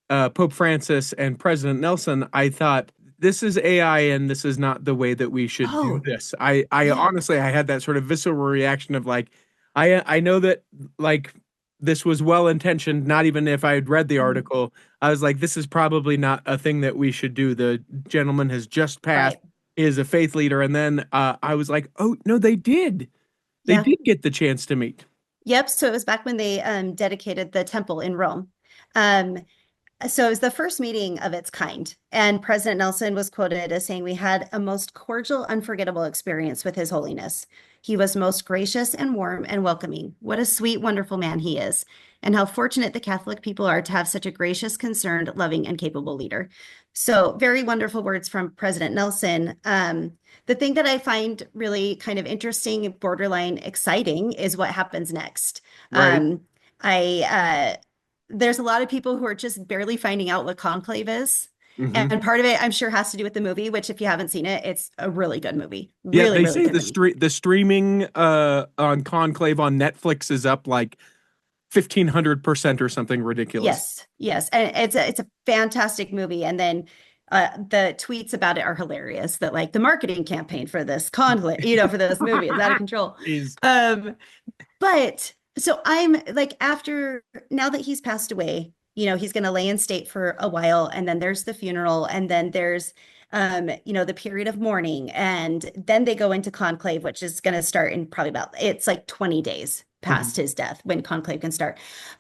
Pope Francis and President Nelson, I thought this is AI and this is not the way that we should do Oh, this. I yeah. honestly, I had that sort of visceral reaction of like, I know that like this was well intentioned, not even if I had read the Mhm. article. I was like, this is probably not a thing that we should do. The gentleman has just passed. Right. is a faith leader. And then I was like, oh no, they did. They Yeah. did get the chance to meet. Yep. So it was back when they dedicated the temple in Rome. Um, So it was the first meeting of its kind. And President Nelson was quoted as saying, "We had a most cordial, unforgettable experience with His Holiness. He was most gracious and warm and welcoming. What a sweet, wonderful man he is. And how fortunate the Catholic people are to have such a gracious, concerned, loving, and capable leader." So very wonderful words from President Nelson. The thing that I find really kind of interesting, borderline exciting, is what happens next. Right. I there's a lot of people who are just barely finding out what conclave is. Hmm. And part of it, I'm sure, has to do with the movie, which if you haven't seen it, it's a really good movie. Yeah, Really, they really say good movie. the streaming on Conclave on Netflix is up like 1,500% or something ridiculous. Yes, yes. And it's a fantastic movie. And then the tweets about it are hilarious that like the marketing campaign for this conclave, for this movie is out of control. Is But so I'm like, after now that he's passed away, he's going to lay in state for a while, and then there's the funeral, and then there's, the period of mourning, and then they go into conclave, which is going to start in probably it's like 20 days past his death when conclave can start.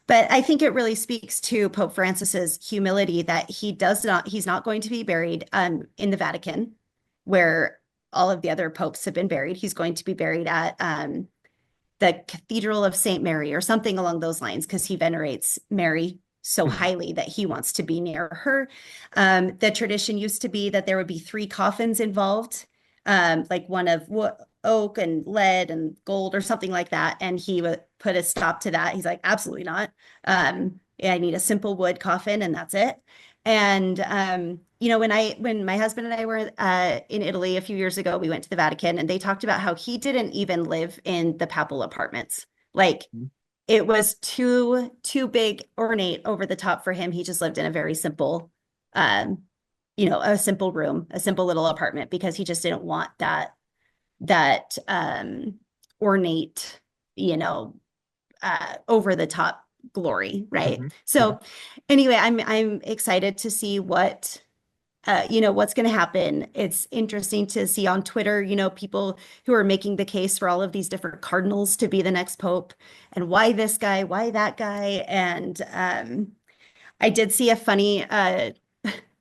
But I think it really speaks to Pope Francis's humility that he's not going to be buried in the Vatican, where all of the other popes have been buried. He's going to be buried at the Cathedral of St. Mary or something along those lines, because he venerates Mary so highly that he wants to be near her. The tradition used to be that there would be 3 coffins involved, like one of oak and lead and gold or something like that. And he would put a stop to that. He's like, absolutely not. Yeah, I need a simple wood coffin and that's it. And when my husband and I were in Italy a few years ago, we went to the Vatican, and they talked about how he didn't even live in the papal apartments. Like it was too big, ornate, over the top for him. He just lived in a very simple, a simple room, a simple little apartment, because he just didn't want that ornate, over the top glory, right? So anyway, I'm excited to see what's going to happen. It's interesting to see on Twitter, people who are making the case for all of these different cardinals to be the next pope, and why this guy, why that guy. And I did see a funny it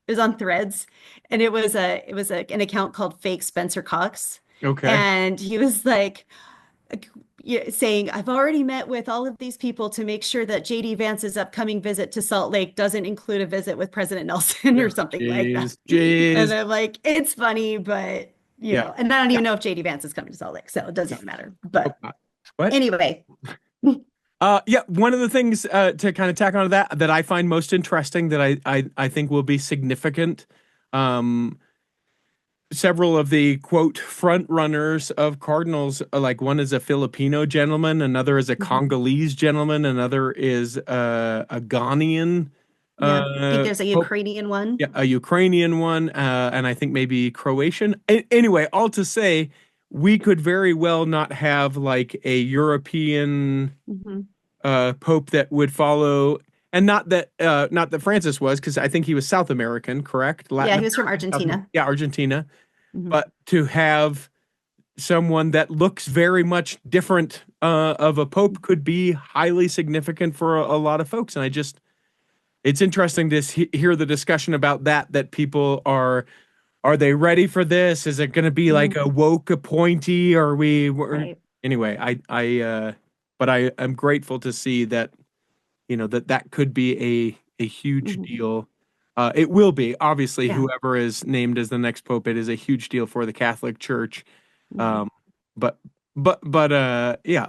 was on Threads, and it was an account called Fake Spencer Cox. okay. And he was like, saying, "I've already met with all of these people to make sure that JD Vance's upcoming visit to Salt Lake doesn't include a visit with President Nelson," or something like that. And I'm like, it's funny, but and I don't even know if JD Vance is coming to Salt Lake, so it doesn't matter. But What? anyway. Yeah, one of the things to kind of tack onto that I find most interesting, that I think will be significant. Several of the quote front runners of cardinals, like one is a Filipino gentleman, another is a Congolese gentleman, another is a Ghanaian. Yeah, I think there's a Pope. Ukrainian one. Yeah, a Ukrainian one, and I think maybe Croatian. Anyway, all to say, we could very well not have like a European pope that would follow, and not that Francis was, because I think he was South American, correct? Yeah, he was from Argentina. Yeah, Argentina. But to have someone that looks very much different of a pope could be highly significant for a lot of folks. And it's interesting to hear the discussion about that people are they ready for this? Is it going to be like a woke appointee? Or right. Anyway, I'm grateful to see that, that could be a huge deal. It will be, obviously, whoever is named as the next pope. It is a huge deal for the Catholic Church. But yeah,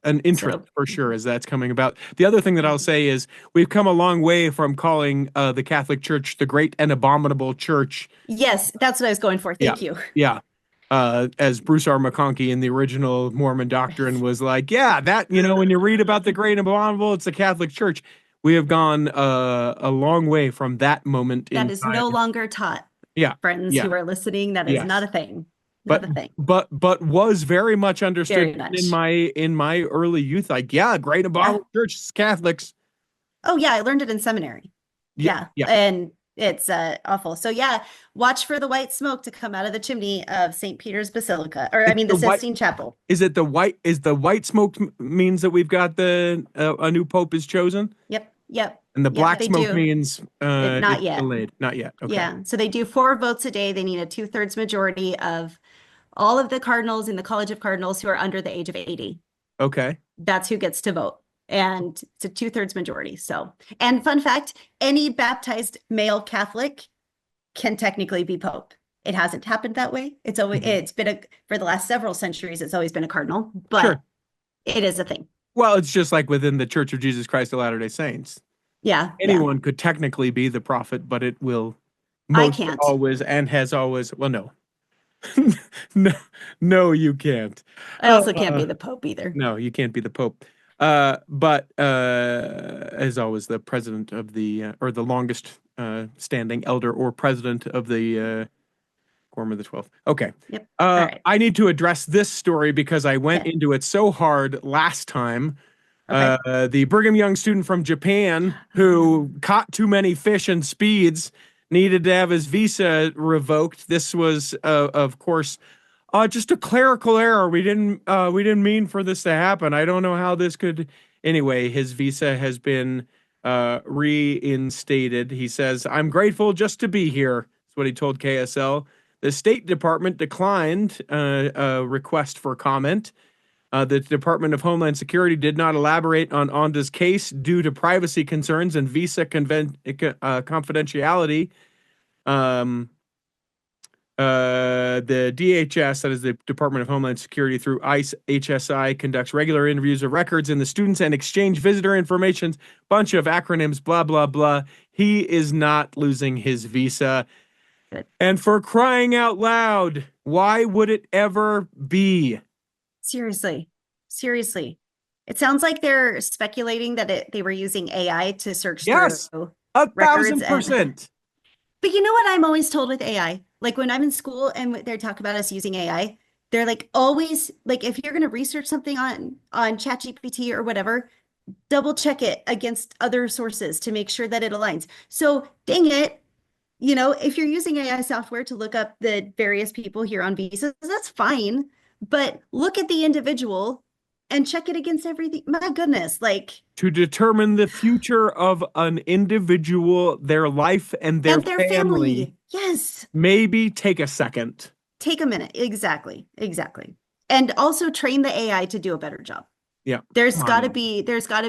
an interest for sure as that's coming about. The other thing that I'll say is we've come a long way from calling the Catholic Church the Great and Abominable Church. Yes, that's what I was going for. Thank you. Yeah. As Bruce R. McConkie in the original Mormon doctrine was like, that, when you read about the Great and Abominable, it's the Catholic Church. We have gone a long way from that moment in time. That is no longer taught. Friends who are listening, that is not a thing. Not a thing. But was very much understood in my early youth. Like, Great and Abominable Church is Catholics. Oh yeah, I learned it in seminary. Yeah. And It's awful. So yeah, watch for the white smoke to come out of the chimney of St. Peter's Basilica, or I It's mean the the white. Sistine Chapel. Is it the white? Is the white smoke means that we've got the a new pope is chosen, Yep, yep, and the yep. black They smoke do. means Not it's yet. delayed. Not yet. Okay. Yeah. So they do 4 votes a day. They need a 2/3 majority of all of the cardinals in the College of Cardinals who are under the age of 80. Okay. That's who gets to vote. And it's a 2/3 majority. So, and fun fact, any baptized male Catholic can technically be pope. It hasn't happened that way. It's always Mhm. it's been a for the last several centuries, it's always been a cardinal, Sure. but it is a thing. Well, it's just like within the Church of Jesus Christ of Latter-day Saints. Yeah, yeah. Anyone could technically be the prophet, but it will I most can't. always and has always. Well, no, no, no, you can't. I also can't Uh, be the pope either. no, you can't be the Pope. But as always, the president of the or the longest standing elder or president of the Quorum of the 12th. Okay. Yep. All right. I need to address this story because I went Okay. into it so hard last time. Okay. The Brigham Young student from Japan who caught too many fish and speeds needed to have his visa revoked. This was, of course, just a clerical error. We didn't mean for this to happen. I don't know how this could. Anyway, his visa has been reinstated. He says, "I'm grateful just to be here." That's what he told KSL. The State Department declined a request for comment. The Department of Homeland Security did not elaborate on Onda's case due to privacy concerns and visa confidentiality. The DHS, that is the Department of Homeland Security, through ICE HSI, conducts regular interviews of records in the students and exchange visitor information. Bunch of acronyms, blah, blah, blah. He is not losing his visa. Good. And for crying out loud, why would it ever be? Seriously. Seriously. It sounds like they're speculating that they were using AI to search Yes, through records. 1,000%. But you know what I'm always told with AI? Like when I'm in school and they talk about us using AI, they're like always like if you're going to research something on ChatGPT or whatever, double check it against other sources to make sure that it aligns. So dang it, if you're using AI software to look up the various people here on visas, that's fine. But look at the individual and check it against everything. My goodness, like To determine the future of an individual, their life, and their and their family, family. Yes. maybe take a second. Take a minute. Exactly. Exactly. And also train the AI to do a better job. Yeah. There's Come got to on.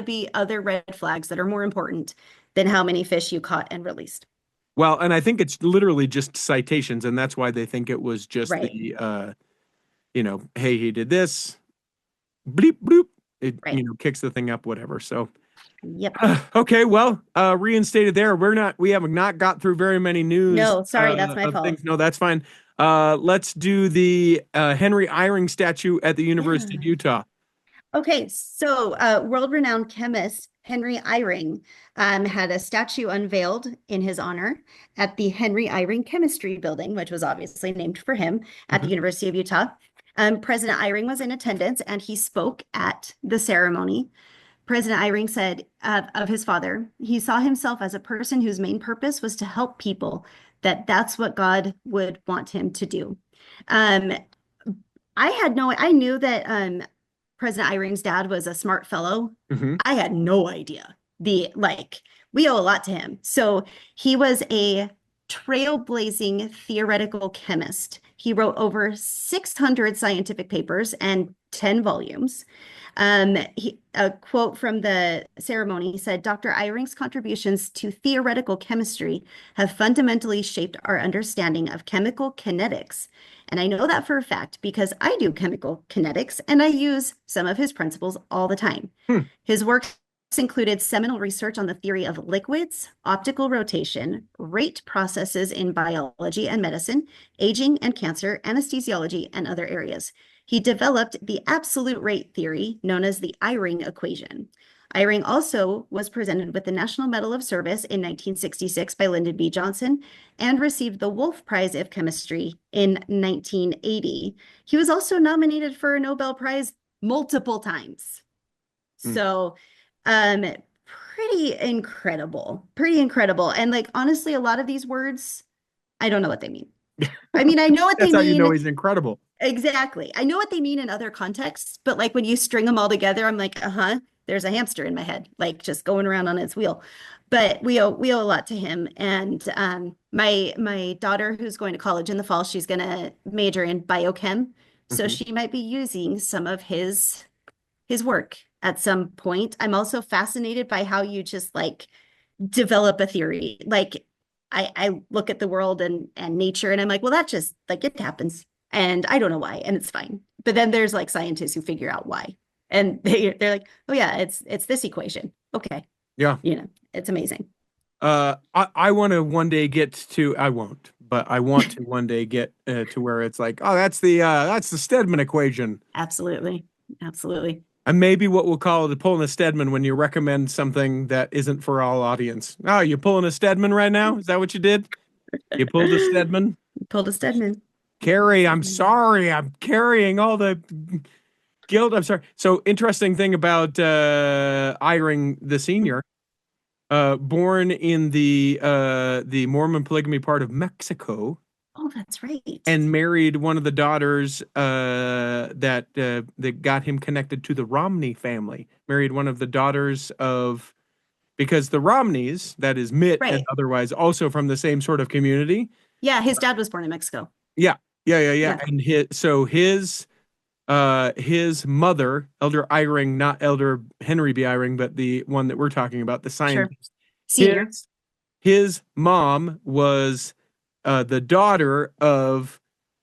be other red flags that are more important than how many fish you caught and released. Well, and I think it's literally just citations, and that's why they think it was just Right. the, hey, he did this, bleep, bloop. It, Right. kicks the thing up, whatever. So, Yep. okay, well, reinstated there. We have not got through very many news. No, sorry, that's my of fault. things. No, that's fine. Let's do the Henry Eyring statue at the University of Yeah. Utah. Okay, so world-renowned chemist Henry Eyring had a statue unveiled in his honor at the Henry Eyring Chemistry Building, which was obviously named for him at the Mhm. University of Utah. President Eyring was in attendance and he spoke at the ceremony. President Eyring said of his father, he saw himself as a person whose main purpose was to help people, that's what God would want him to do. Um, I knew that President Eyring's dad was a smart fellow. Mhm. I had no idea. We owe a lot to him. So he was a trailblazing theoretical chemist. He wrote over 600 scientific papers and 10 volumes. A quote from the ceremony said, Dr. Eyring's contributions to theoretical chemistry have fundamentally shaped our understanding of chemical kinetics. And I know that for a fact because I do chemical kinetics and I use some of his principles all the time. Hmm. His works included seminal research on the theory of liquids, optical rotation, rate processes in biology and medicine, aging and cancer, anesthesiology, and other areas. He developed the absolute rate theory known as the Eyring equation. Eyring also was presented with the National Medal of Service in 1966 by Lyndon B. Johnson and received the Wolf Prize of Chemistry in 1980. He was also nominated for a Nobel Prize multiple times. Hmm. So, pretty incredible. Pretty incredible. And like honestly, a lot of these words, I don't know what they mean. I mean, I know what they That's how you know mean. he's incredible. Exactly. I know what they mean in other contexts, but like when you string them all together, I'm like, uh-huh, there's a hamster in my head, like just going around on its wheel. But we owe a lot to him. And my daughter who's going to college in the fall, she's gonna major in biochem. So Mhm. she might be using some of his work at some point. I'm also fascinated by how you just like develop a theory. Like I look at the world and nature and I'm like, well, that just like it happens. And I don't know why, and it's fine. But then there's like scientists who figure out why. And they're like, oh yeah, it's this equation. Okay. Yeah. It's amazing. I want to one day get to, I won't, but I want to one day get to where it's like, oh, that's the Stedman equation. Absolutely. Absolutely. And maybe what we'll call it pulling a Stedman when you recommend something that isn't for all audience. Oh, you pulling a Stedman right now? Is that what you did? You pulled a Stedman? Pulled a Stedman. Carrie, I'm sorry. I'm carrying all the guilt. I'm sorry. So interesting thing about Eyring the senior, born in the Mormon polygamy part of Mexico, Oh, that's right. and married one of the daughters that got him connected to the Romney family. Married one of the daughters of, because the Romneys, that is Mitt and Right. otherwise also from the same sort of community. Yeah, his dad was born in Mexico. Yeah, yeah. Yeah, And his mother, Elder Eyring, not Elder Henry B. Eyring, but the one that we're talking about, the sure. scientist. Senior. His mom was the daughter of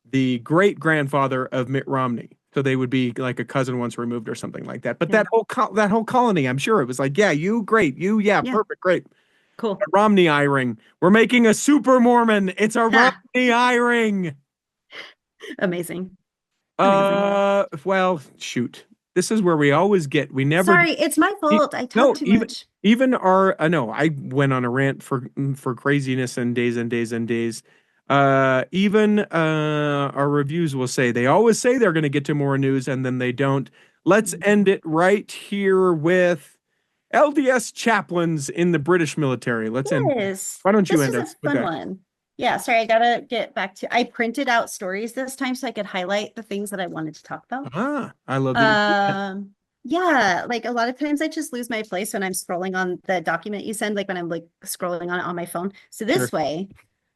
the great grandfather of Mitt Romney. So they would be like a cousin once removed or something like that. But Yeah. that whole colony, I'm sure it was like, yeah, you great, yeah, Yeah. perfect, great. Cool. Romney Eyring. We're making a super Mormon. It's a Ha, Romney Eyring. amazing. Amazing. Well, shoot. This is where we always get. We never. Sorry, it's my fault. I talk No, too even much. even our. No, I went on a rant for craziness and days and days and days. Even our reviews will say they always say they're going to get to more news and then they don't. Let's end it right here with LDS chaplains in the British military. Let's end. Yes, Why don't you this end was a us with fun that? one. Yeah, sorry, I gotta get back to. I printed out stories this time so I could highlight the things that I wanted to talk about. I love that you did that. Yeah, like a lot of times I just lose my place when I'm scrolling on the document you send, like when I'm like scrolling on it on my phone. So Sure. this way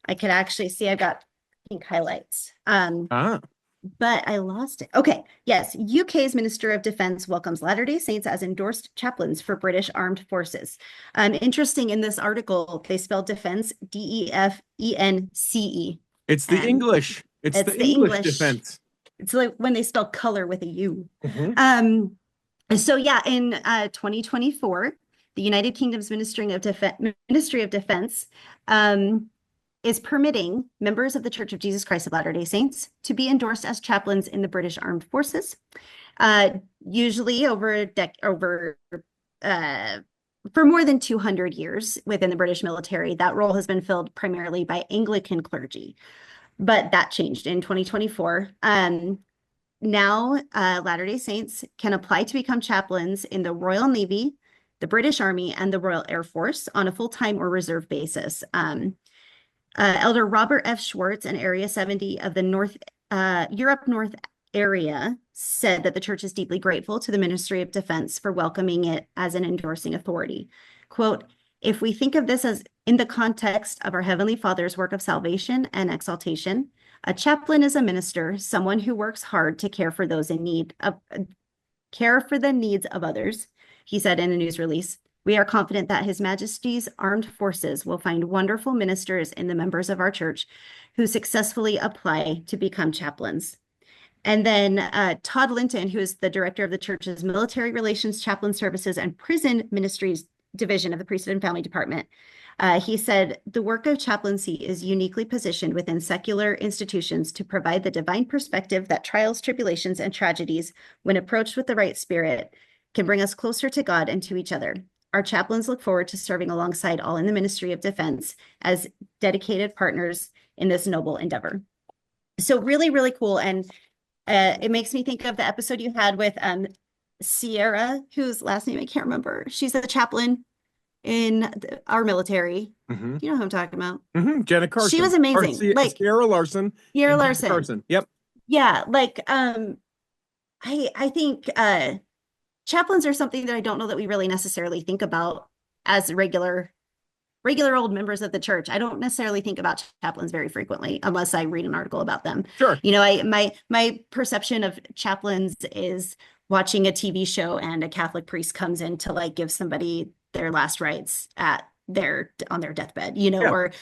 I could actually see I've got pink highlights. Ah, But I lost it. Okay. Yes. UK's Minister of Defense welcomes Latter-day Saints as endorsed chaplains for British Armed Forces. Interesting in this article, they spelled defense DEFENCE. it's the And English. It's the it's the English English. defense. It's like when they spell color with a U. Mhm. So yeah, in 2024, the United Kingdom's Ministry of Defense is permitting members of the Church of Jesus Christ of Latter-day Saints to be endorsed as chaplains in the British Armed Forces. Usually for more than 200 years within the British military, that role has been filled primarily by Anglican clergy, but that changed in 2024. Now, Latter-day Saints can apply to become chaplains in the Royal Navy, the British Army, and the Royal Air Force on a full-time or reserve basis. Elder Robert F. Schwartz, an Area 70 of the Europe North area, said that the church is deeply grateful to the Ministry of Defense for welcoming it as an endorsing authority. Quote, if we think of this as in the context of our Heavenly Father's work of salvation and exaltation, a chaplain is a minister, someone who works hard to care for those in need of care for the needs of others, he said in a news release. We are confident that His Majesty's Armed Forces will find wonderful ministers in the members of our church who successfully apply to become chaplains. And then Todd Linton, who is the director of the church's Military Relations, Chaplain Services, and Prison Ministries Division of the Priesthood and Family Department, he said, the work of chaplaincy is uniquely positioned within secular institutions to provide the divine perspective that trials, tribulations, and tragedies, when approached with the right spirit, can bring us closer to God and to each other. Our chaplains look forward to serving alongside all in the Ministry of Defense as dedicated partners in this noble endeavor. So really, really cool. And it makes me think of the episode you had with Sierra, whose last name I can't remember. She's a chaplain in our military. Mm-hmm. You know who I'm talking about. Mm-hmm. Jenna Carson. She was amazing. Like Sarah Larson Sierra and Jenna Larson. Carson. Yep. Yeah, like I think chaplains are something that I don't know that we really necessarily think about as regular old members of the church. I don't necessarily think about chaplains very frequently unless I read an article about them. Sure. You know, my perception of chaplains is watching a TV show and a Catholic priest comes in to like give somebody their last rites on their deathbed, you know, Yeah. or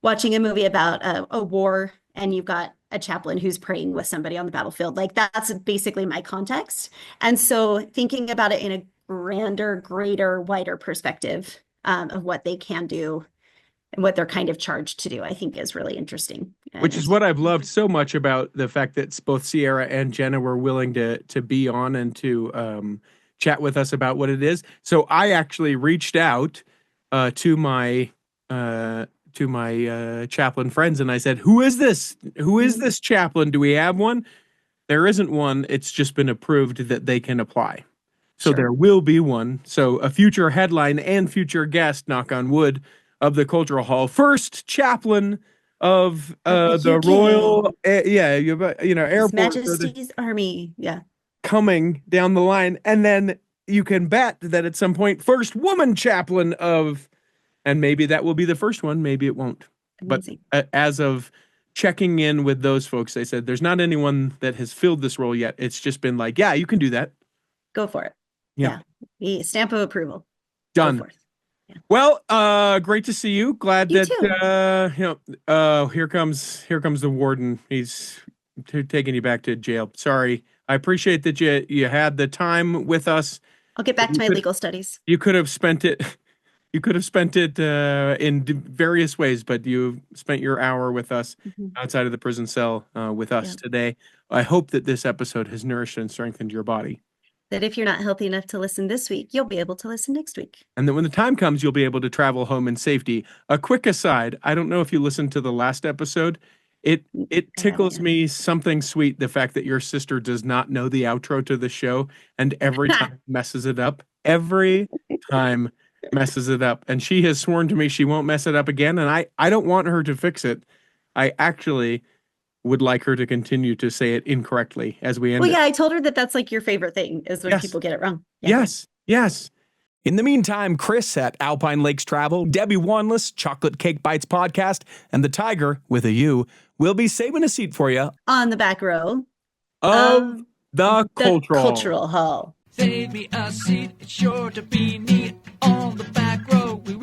watching a movie about a war and you've got a chaplain who's praying with somebody on the battlefield. Like that's basically my context. And so thinking about it in a grander, greater, wider perspective of what they can do and what they're kind of charged to do, I think is really interesting. Which is what I've loved so much about the fact that both Sierra and Jenna were willing to be on and to chat with us about what it is. So I actually reached out to my chaplain friends and I said, "Who is this? Who is this chaplain? Do we have one?" There isn't one. It's just been approved that they can apply. So Sure. there will be one. So a future headline and future guest, knock on wood, of the Cultural Hall. First chaplain of the UK. Royal, His Airport Majesty's Army. Yeah. coming down the line. And then you can bet that at some point, first woman chaplain of, and maybe that will be the first one. Maybe it won't. Amazing. But as of checking in with those folks, they said there's not anyone that has filled this role yet. It's just been like, yeah, you can do that. Go for it. Yeah. The stamp of approval. Done. Go for it. Yeah. Well, great to see you. Glad You that here comes the warden. He's taking you back to jail. Sorry. I appreciate that you had the time with us. I'll get back to my legal studies. You could have spent it in various ways, but you spent your hour with us outside of the prison cell with us today. I hope that this episode has nourished and strengthened your body. That if you're not healthy enough to listen this week, you'll be able to listen next week. And then when the time comes, you'll be able to travel home in safety. A quick aside, I don't know if you listened to the last episode. It tickles me something sweet, the fact that your sister does not know the outro to the show and every time messes it up. Every time messes it up. And she has sworn to me she won't mess it up again. And I don't want her to fix it. I actually would like her to continue to say it incorrectly as we end. Well, yeah, I told her that that's like your favorite thing is when people get it wrong. Yeah. Yes. In the meantime, Chris at Alpine Lakes Travel, Debbie Wanless, Chocolate Cake Bites Podcast, and the Tiger with a U will be saving a seat for you On the back row of the Cultural Hall. Save me a seat, it's sure to be neat on the back row. We